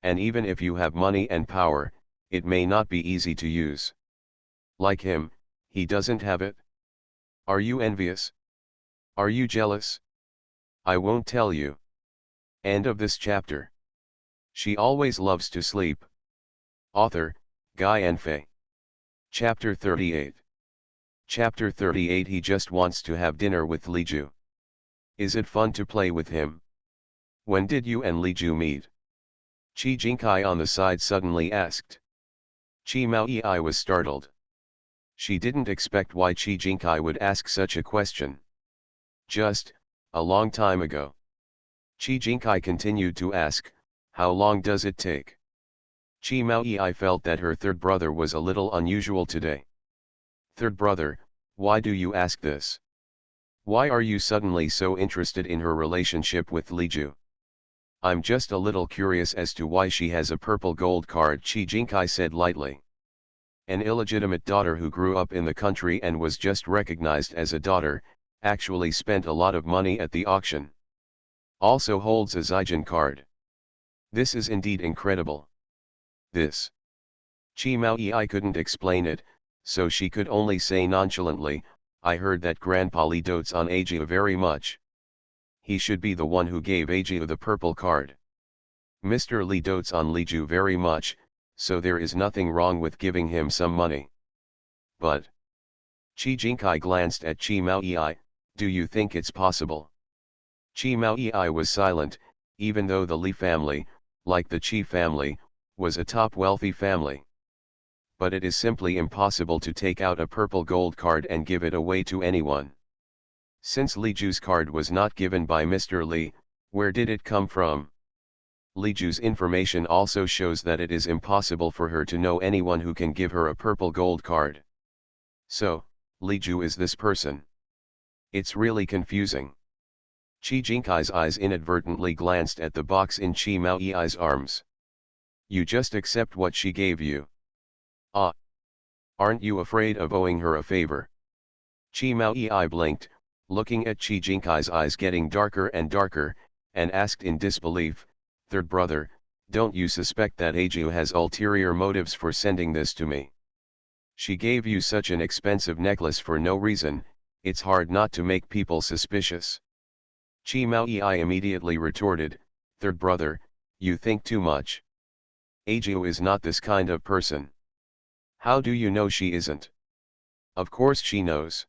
and even if you have money and power, it may not be easy to use. Like him, he doesn't have it. Are you envious? Are you jealous? I won't tell you. End of this chapter. She always loves to sleep. Author, Guy and Faye. Chapter 38. Chapter 38. He just wants to have dinner with Liju. Is it fun to play with him? When did you and Liju meet? Chi Jinkai on the side suddenly asked. Chi Maoyi was startled. She didn't expect why Chi Jinkai would ask such a question. Just, a long time ago. Chi Jinkai continued to ask, how long does it take? Chi Maoyi felt that her third brother was a little unusual today. Third brother, why do you ask this? Why are you suddenly so interested in her relationship with Liju? I'm just a little curious as to why she has a purple gold card, Chi Jinkai said lightly. An illegitimate daughter who grew up in the country and was just recognized as a daughter, actually spent a lot of money at the auction. Also holds a Zijin card. This is indeed incredible. This. Chi Maoyi couldn't explain it, so she could only say nonchalantly, I heard that Grandpa Li dotes on Ajiu very much. He should be the one who gave Ajiu the purple card. Mr. Li dotes on Liju very much, so there is nothing wrong with giving him some money. But. Chi Jinkai glanced at Chi Maoyi, do you think it's possible? Chi Maoyi was silent, even though the Li family, like the Chi family, was a top wealthy family. But it is simply impossible to take out a purple gold card and give it away to anyone. Since Liju's card was not given by Mr. Li, where did it come from? Liju's information also shows that it is impossible for her to know anyone who can give her a purple gold card. So, Liju is this person. It's really confusing. Chi Jinkai's eyes inadvertently glanced at the box in Chi Maoyi's arms. You just accept what she gave you. Ah. Aren't you afraid of owing her a favor? Chi Maoyi blinked, looking at Chi Jinkai's eyes getting darker and darker, and asked in disbelief, Third brother, don't you suspect that Ajiu has ulterior motives for sending this to me? She gave you such an expensive necklace for no reason, it's hard not to make people suspicious. Chi Maoyi immediately retorted, Third brother, you think too much. Ajiu is not this kind of person. How do you know she isn't? Of course she knows.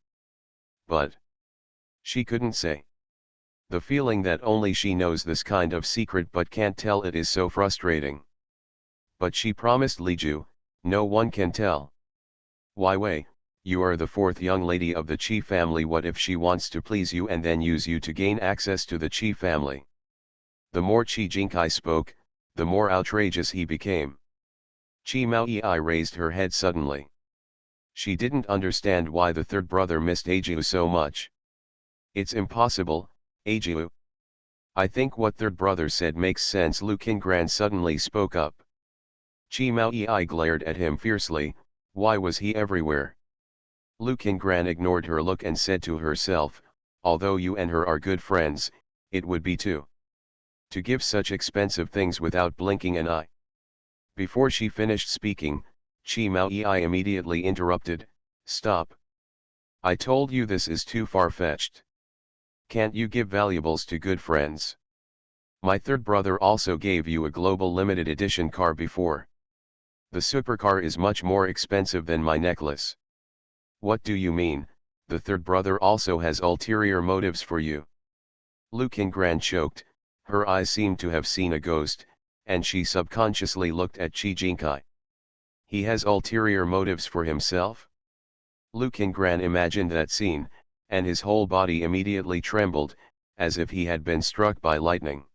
But. She couldn't say. The feeling that only she knows this kind of secret but can't tell it is so frustrating. But she promised Liju, no one can tell. Why Wei, you are the fourth young lady of the Chi family, what if she wants to please you and then use you to gain access to the Chi family? The more Chi Jinkai spoke, the more outrageous he became. Chi Maoyi raised her head suddenly. She didn't understand why the third brother missed Ajiu so much. It's impossible, Ajiu. I think what third brother said makes sense, Lu Qingran suddenly spoke up. Chi Maoyi glared at him fiercely, why was he everywhere? Lu Qingran ignored her look and said to herself, although you and her are good friends, it would be too. To give such expensive things without blinking an eye. Before she finished speaking, Chi Maoyi immediately interrupted, stop. I told you this is too far-fetched. Can't you give valuables to good friends? My third brother also gave you a global limited edition car before. The supercar is much more expensive than my necklace. What do you mean, the third brother also has ulterior motives for you? Lu Qingran choked, her eyes seemed to have seen a ghost, and she subconsciously looked at Chi Jinkai. He has ulterior motives for himself? Lu Qingran imagined that scene, and his whole body immediately trembled, as if he had been struck by lightning.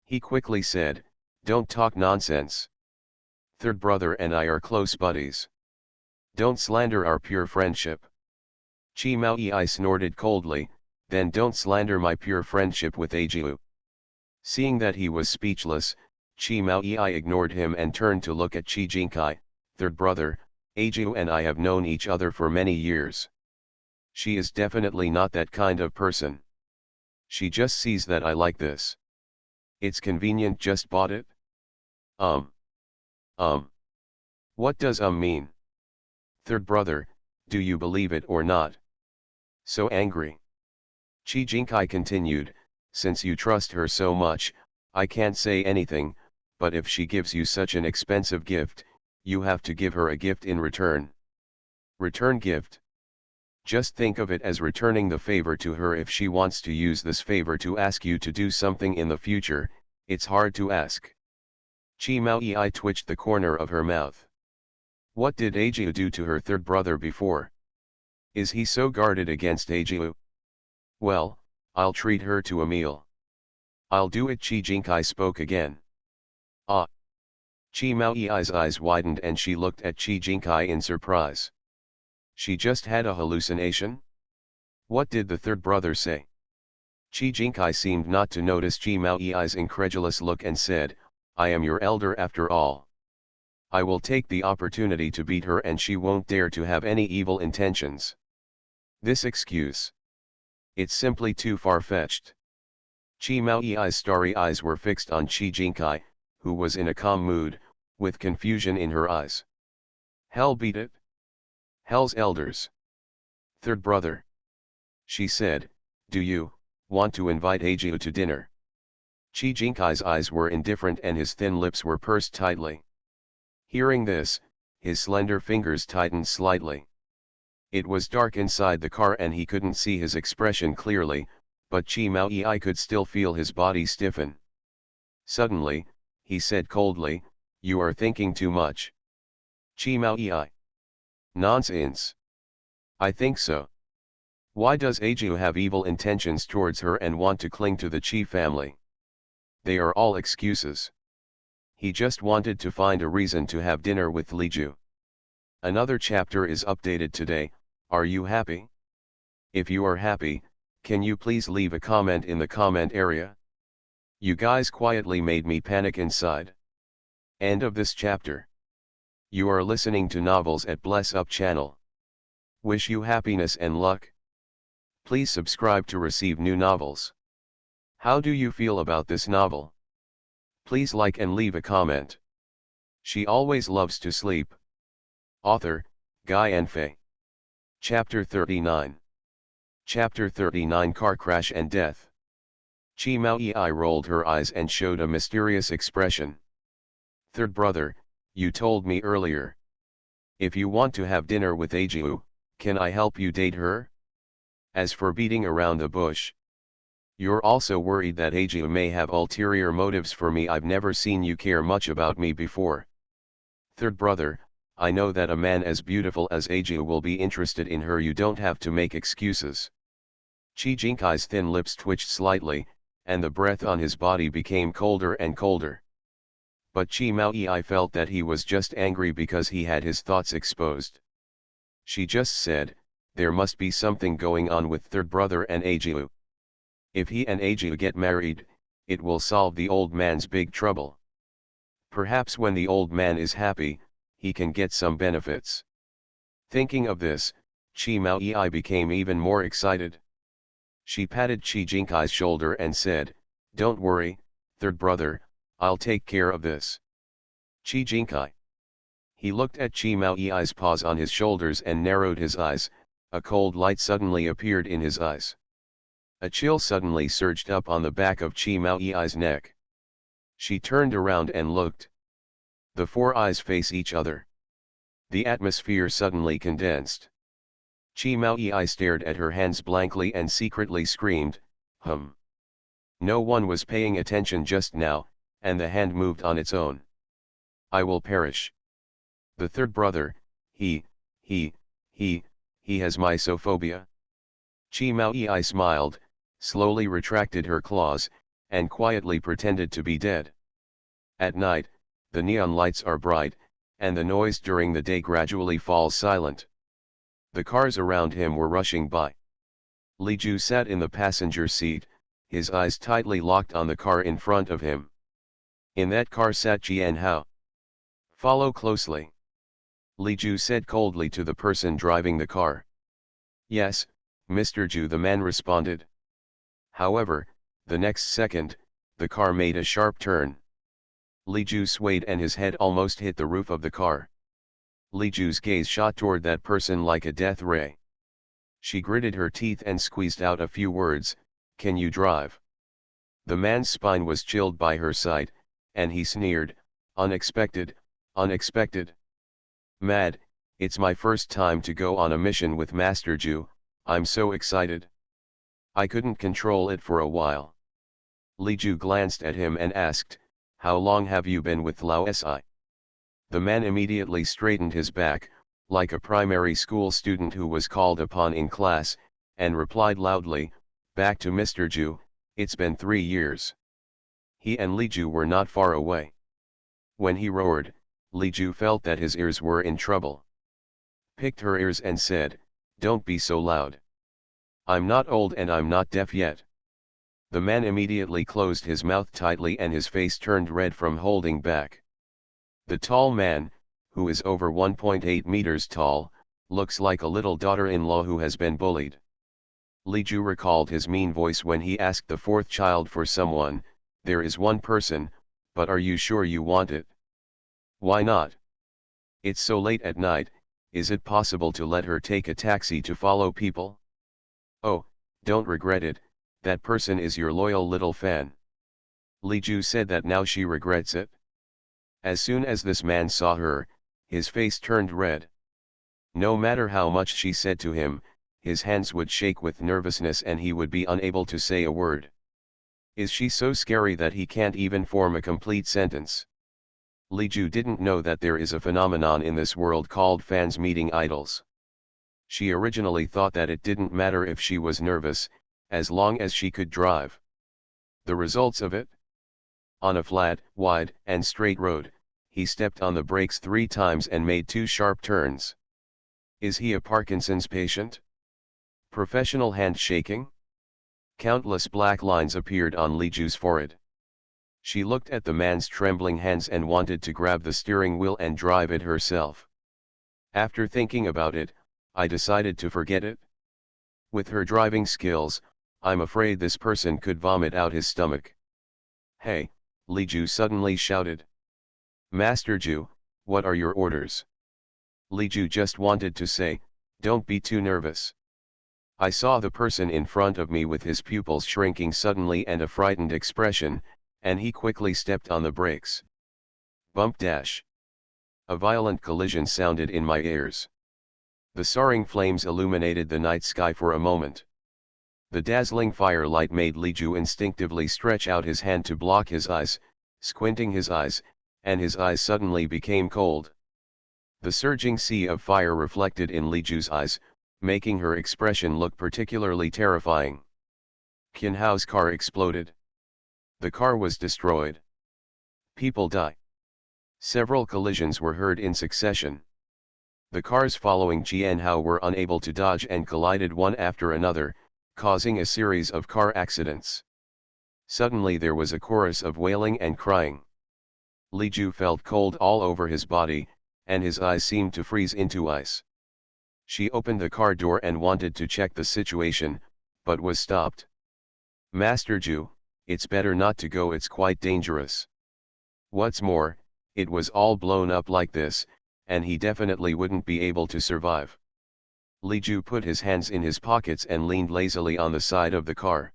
He quickly said, don't talk nonsense. Third brother and I are close buddies. Don't slander our pure friendship. Chi Maoyi snorted coldly, then don't slander my pure friendship with Ajiu. Seeing that he was speechless, Chi Maoyi ignored him and turned to look at Chi Jinkai, third brother, Ajiu and I have known each other for many years. She is definitely not that kind of person. She just sees that I like this. It's convenient, just bought it. Um. Um. What does mean? Third brother, do you believe it or not? So angry. Chi Jinkai continued, since you trust her so much, I can't say anything, but if she gives you such an expensive gift, you have to give her a gift in return. Return gift. Just think of it as returning the favor to her. If she wants to use this favor to ask you to do something in the future, it's hard to ask. Chi Mao Yi twitched the corner of her mouth. What did Ajiu do to her third brother before? Is he so guarded against Ajiu? Well, I'll treat her to a meal. I'll do it. Chi Jinkai spoke again. Ah! Chi Mao Yi's eyes widened and she looked at Chi Jinkai in surprise. She just had a hallucination? What did the third brother say? Chi Jinkai seemed not to notice Chi Mao Yi's incredulous look and said, I am your elder after all. I will take the opportunity to beat her and she won't dare to have any evil intentions. This excuse. It's simply too far-fetched. Chi Mao Yi's starry eyes were fixed on Chi Jinkai, who was in a calm mood, with confusion in her eyes. Hell beat it. Hell's elders. Third brother. She said, do you want to invite Ajiu to dinner? Chi Jinkai's eyes were indifferent and his thin lips were pursed tightly. Hearing this, his slender fingers tightened slightly. It was dark inside the car and he couldn't see his expression clearly, but Chi Mao Yi could still feel his body stiffen. Suddenly, he said coldly, you are thinking too much. Chi Mao Yi. Nonsense. I think so. Why does Ajiu have evil intentions towards her and want to cling to the Chi family? They are all excuses. He just wanted to find a reason to have dinner with Liju. Another chapter is updated today. Are you happy? If you are happy, can you please leave a comment in the comment area? You guys quietly made me panic inside. End of this chapter. You are listening to Novels at Bless Up channel. Wish you happiness and luck. Please subscribe to receive new novels. How do you feel about this novel? Please like and leave a comment. She always loves to sleep. Author, Guy and Fei. Chapter 39. Chapter 39 Car Crash and Death. Chi Mao Yi rolled her eyes and showed a mysterious expression. Third brother, you told me earlier. If you want to have dinner with Ajiu, can I help you date her? As for beating around the bush. You're also worried that Ajiu may have ulterior motives for me. I've never seen you care much about me before. Third brother, I know that a man as beautiful as Ajiu will be interested in her. You don't have to make excuses. Chi Jinkai's thin lips twitched slightly, and the breath on his body became colder and colder. But Chi Mao Yi felt that he was just angry because he had his thoughts exposed. She just said, there must be something going on with third brother and Ajiu. If he and Ajiu get married, it will solve the old man's big trouble. Perhaps when the old man is happy, he can get some benefits. Thinking of this, Chi Mao Yi became even more excited. She patted Chi Jinkai's shoulder and said, don't worry, third brother, I'll take care of this. Chi Jinkai. He looked at Chi Mao Yi's paws on his shoulders and narrowed his eyes. A cold light suddenly appeared in his eyes. A chill suddenly surged up on the back of Chi Mao Yi's neck. She turned around and looked. The four eyes face each other. The atmosphere suddenly condensed. Chi Mao Yi stared at her hands blankly and secretly screamed, hum. No one was paying attention just now, and the hand moved on its own. I will perish. The third brother, he has mysophobia. Chi Mao Yi smiled, slowly retracted her claws, and quietly pretended to be dead. At night, the neon lights are bright, and the noise during the day gradually falls silent. The cars around him were rushing by. Li Ju sat in the passenger seat, his eyes tightly locked on the car in front of him. In that car sat Jian Hao. Follow closely. Li Ju said coldly to the person driving the car. Yes, Mr. Ju, the man responded. However, the next second, the car made a sharp turn. Li Ju swayed and his head almost hit the roof of the car. Li Ju's gaze shot toward that person like a death ray. She gritted her teeth and squeezed out a few words, "Can you drive?" The man's spine was chilled by her sight, and he sneered, "Unexpected, unexpected. Mad, it's my first time to go on a mission with Master Ju, I'm so excited. I couldn't control it for a while." Li Ju glanced at him and asked, "How long have you been with Lao Si?" The man immediately straightened his back, like a primary school student who was called upon in class, and replied loudly, "Back to Mr. Ju, it's been 3 years." He and Li Ju were not far away. When he roared, Li Ju felt that his ears were in trouble. Picked her ears and said, "Don't be so loud. I'm not old and I'm not deaf yet." The man immediately closed his mouth tightly and his face turned red from holding back. The tall man, who is over 1.8 meters tall, looks like a little daughter-in-law who has been bullied. Li Ju recalled his mean voice when he asked the fourth child for someone, "There is one person, but are you sure you want it?" "Why not? It's so late at night, is it possible to let her take a taxi to follow people?" "Oh, don't regret it, that person is your loyal little fan." Li Ju said that now she regrets it. As soon as this man saw her, his face turned red. No matter how much she said to him, his hands would shake with nervousness and he would be unable to say a word. Is she so scary that he can't even form a complete sentence? Li Ju didn't know that there is a phenomenon in this world called fans meeting idols. She originally thought that it didn't matter if she was nervous, as long as she could drive. The results of it? On a flat, wide, and straight road, he stepped on the brakes 3 times and made 2 sharp turns. Is he a Parkinson's patient? Professional hand shaking? Countless black lines appeared on Li Ju's forehead. She looked at the man's trembling hands and wanted to grab the steering wheel and drive it herself. After thinking about it, I decided to forget it. With her driving skills, I'm afraid this person could vomit out his stomach. "Hey," Li Ju suddenly shouted. "Master Ju, what are your orders?" Li Ju just wanted to say, "Don't be too nervous." I saw the person in front of me with his pupils shrinking suddenly and a frightened expression, and he quickly stepped on the brakes. Bump dash. A violent collision sounded in my ears. The soaring flames illuminated the night sky for a moment. The dazzling firelight made Li Ju instinctively stretch out his hand to block his eyes, squinting his eyes, and his eyes suddenly became cold. The surging sea of fire reflected in Li Ju's eyes, making her expression look particularly terrifying. Qian Hao's car exploded. The car was destroyed. People die. Several collisions were heard in succession. The cars following Qian Hao were unable to dodge and collided one after another, causing a series of car accidents. Suddenly there was a chorus of wailing and crying. Li Ju felt cold all over his body, and his eyes seemed to freeze into ice. She opened the car door and wanted to check the situation, but was stopped. "Master Ju, it's better not to go, it's quite dangerous. What's more, it was all blown up like this, and he definitely wouldn't be able to survive." Li Ju put his hands in his pockets and leaned lazily on the side of the car.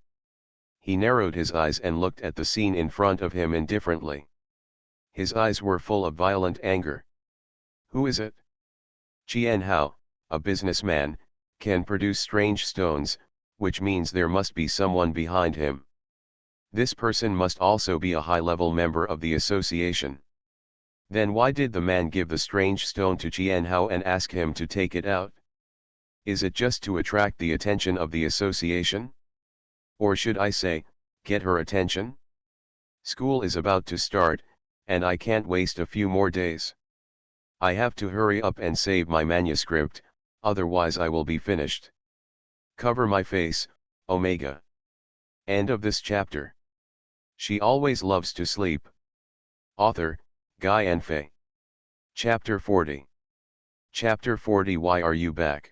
He narrowed his eyes and looked at the scene in front of him indifferently. His eyes were full of violent anger. Who is it? Qian Hao, a businessman, can produce strange stones, which means there must be someone behind him. This person must also be a high-level member of the association. Then why did the man give the strange stone to Qian Hao and ask him to take it out? Is it just to attract the attention of the association? Or should I say, get her attention? School is about to start, and I can't waste a few more days. I have to hurry up and save my manuscript, otherwise I will be finished. Cover my face, Omega. End of this chapter. She always loves to sleep. Author, Guy and Fei. Chapter 40. Chapter 40. Why are you back?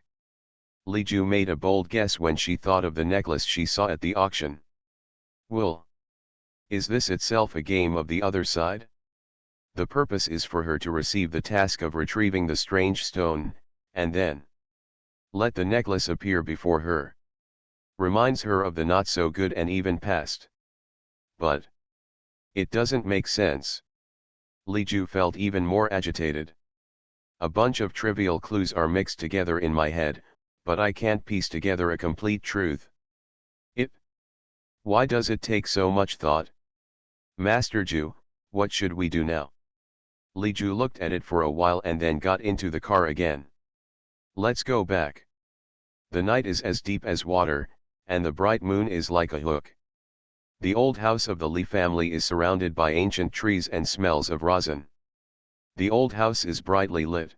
Li Ju made a bold guess when she thought of the necklace she saw at the auction. Well, is this itself a game of the other side? The purpose is for her to receive the task of retrieving the strange stone, and then let the necklace appear before her. Reminds her of the not so good and even past. But it doesn't make sense. Li Ju felt even more agitated. A bunch of trivial clues are mixed together in my head, but I can't piece together a complete truth. Why does it take so much thought? Master Ju, what should we do now? Li Ju looked at it for a while and then got into the car again. Let's go back. The night is as deep as water, and the bright moon is like a hook. The old house of the Li family is surrounded by ancient trees and smells of rosin. The old house is brightly lit.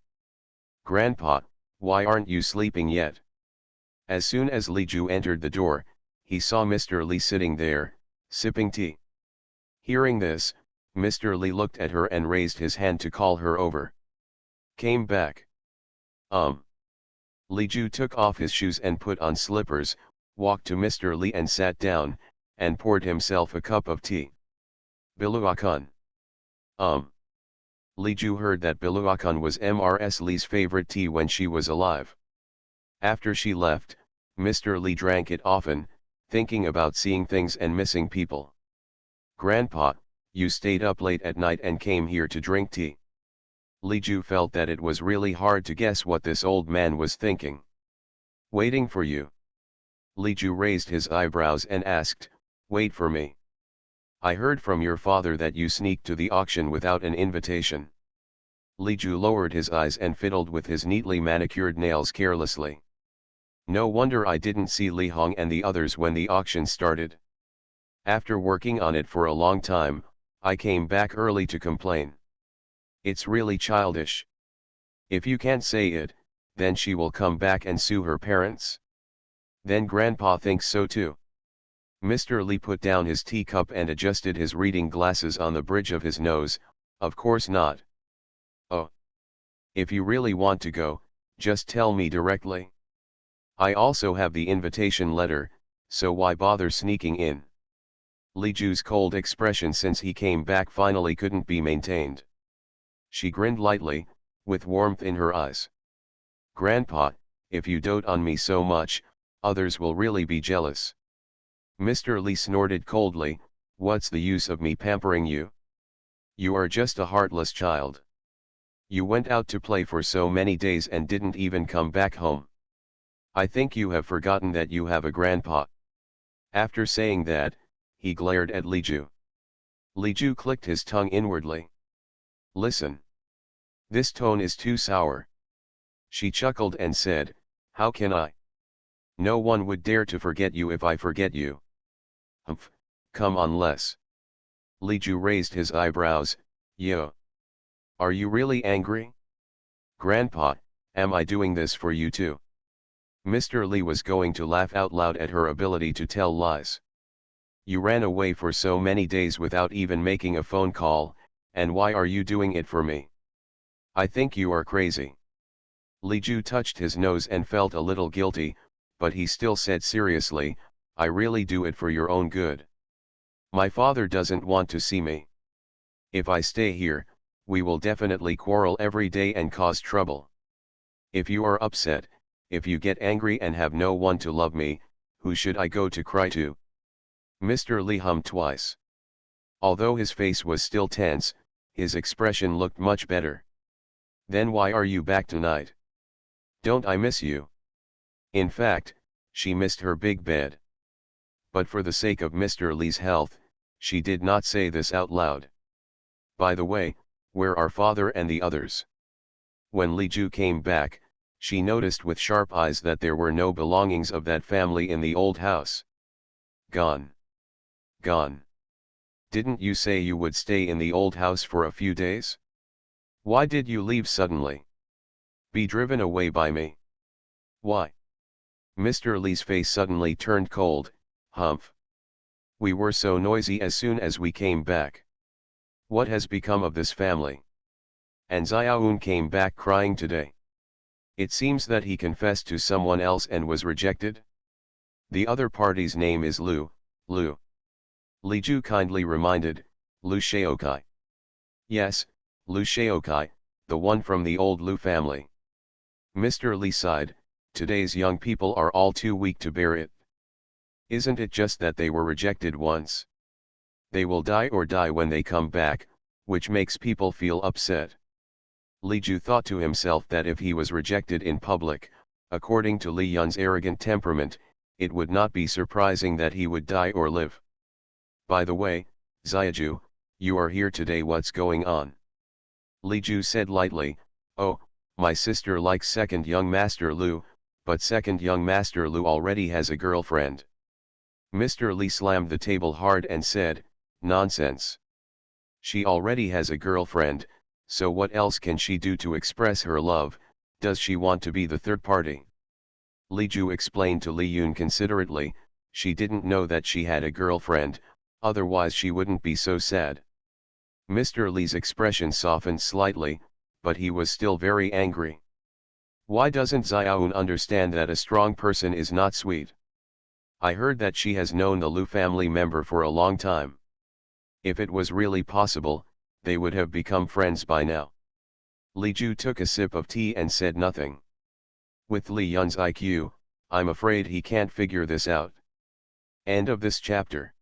Grandpa, why aren't you sleeping yet? As soon as Li Ju entered the door, he saw Mr. Li sitting there, sipping tea. Hearing this, Mr. Li looked at her and raised his hand to call her over. Came back. Li Ju took off his shoes and put on slippers, walked to Mr. Li and sat down, and poured himself a cup of tea. Biluakun. Li Ju heard that Biluakun was Mrs. Li's favorite tea when she was alive. After she left, Mr. Li drank it often, thinking about seeing things and missing people. Grandpa, you stayed up late at night and came here to drink tea. Li Ju felt that it was really hard to guess what this old man was thinking. Waiting for you. Li Ju raised his eyebrows and asked, wait for me. I heard from your father that you sneaked to the auction without an invitation. Li Ju lowered his eyes and fiddled with his neatly manicured nails carelessly. No wonder I didn't see Li Hong and the others when the auction started. After working on it for a long time, I came back early to complain. It's really childish. If you can't say it, then she will come back and sue her parents. Then Grandpa thinks so too. Mr. Li put down his teacup and adjusted his reading glasses on the bridge of his nose. Of course not. Oh. If you really want to go, just tell me directly. I also have the invitation letter, so why bother sneaking in? Li Ju's cold expression since he came back finally couldn't be maintained. She grinned lightly, with warmth in her eyes. Grandpa, if you dote on me so much, others will really be jealous. Mr. Li snorted coldly, what's the use of me pampering you? You are just a heartless child. You went out to play for so many days and didn't even come back home. I think you have forgotten that you have a grandpa. After saying that, he glared at Li Ju. Li Ju clicked his tongue inwardly. Listen. This tone is too sour. She chuckled and said, how can I? No one would dare to forget you if I forget you. Humph, come on Les. Li Ju raised his eyebrows, yo. Are you really angry? Grandpa, am I doing this for you too? Mr. Li was going to laugh out loud at her ability to tell lies. You ran away for so many days without even making a phone call, and why are you doing it for me? I think you are crazy. Li Ju touched his nose and felt a little guilty, but he still said seriously, I really do it for your own good. My father doesn't want to see me. If I stay here, we will definitely quarrel every day and cause trouble. If you are upset, if you get angry and have no one to love me, who should I go to cry to? Mr. Li hummed twice. Although his face was still tense, his expression looked much better. Then why are you back tonight? Don't I miss you? In fact, she missed her big bed. But for the sake of Mr. Li's health, she did not say this out loud. By the way, where are father and the others? When Li Ju came back, she noticed with sharp eyes that there were no belongings of that family in the old house. Gone. Gone. Didn't you say you would stay in the old house for a few days? Why did you leave suddenly? Be driven away by me? Why? Mr. Li's face suddenly turned cold. Humph. We were so noisy as soon as we came back. What has become of this family? And Xiaoun came back crying today. It seems that he confessed to someone else and was rejected. The other party's name is Lu. Li Ju kindly reminded, Lu Shaokai. Yes, Lu Shaokai, the one from the old Lu family. Mr. Li sighed, today's young people are all too weak to bear it. Isn't it just that they were rejected once? They will die or die when they come back, which makes people feel upset. Li Ju thought to himself that if he was rejected in public, according to Li Yun's arrogant temperament, it would not be surprising that he would die or live. By the way, Xiaju, you are here today, what's going on? Li Ju said lightly, oh, my sister likes second young master Lu, but second young master Lu already has a girlfriend. Mr. Li slammed the table hard and said, nonsense. She already has a girlfriend, so what else can she do to express her love? Does she want to be the third party? Li Ju explained to Li Yun considerately, she didn't know that she had a girlfriend, otherwise she wouldn't be so sad. Mr. Li's expression softened slightly, but he was still very angry. Why doesn't Xiaoun understand that a strong person is not sweet? I heard that she has known the Lu family member for a long time. If it was really possible, they would have become friends by now. Li Ju took a sip of tea and said nothing. With Li Yun's IQ, I'm afraid he can't figure this out. End of this chapter.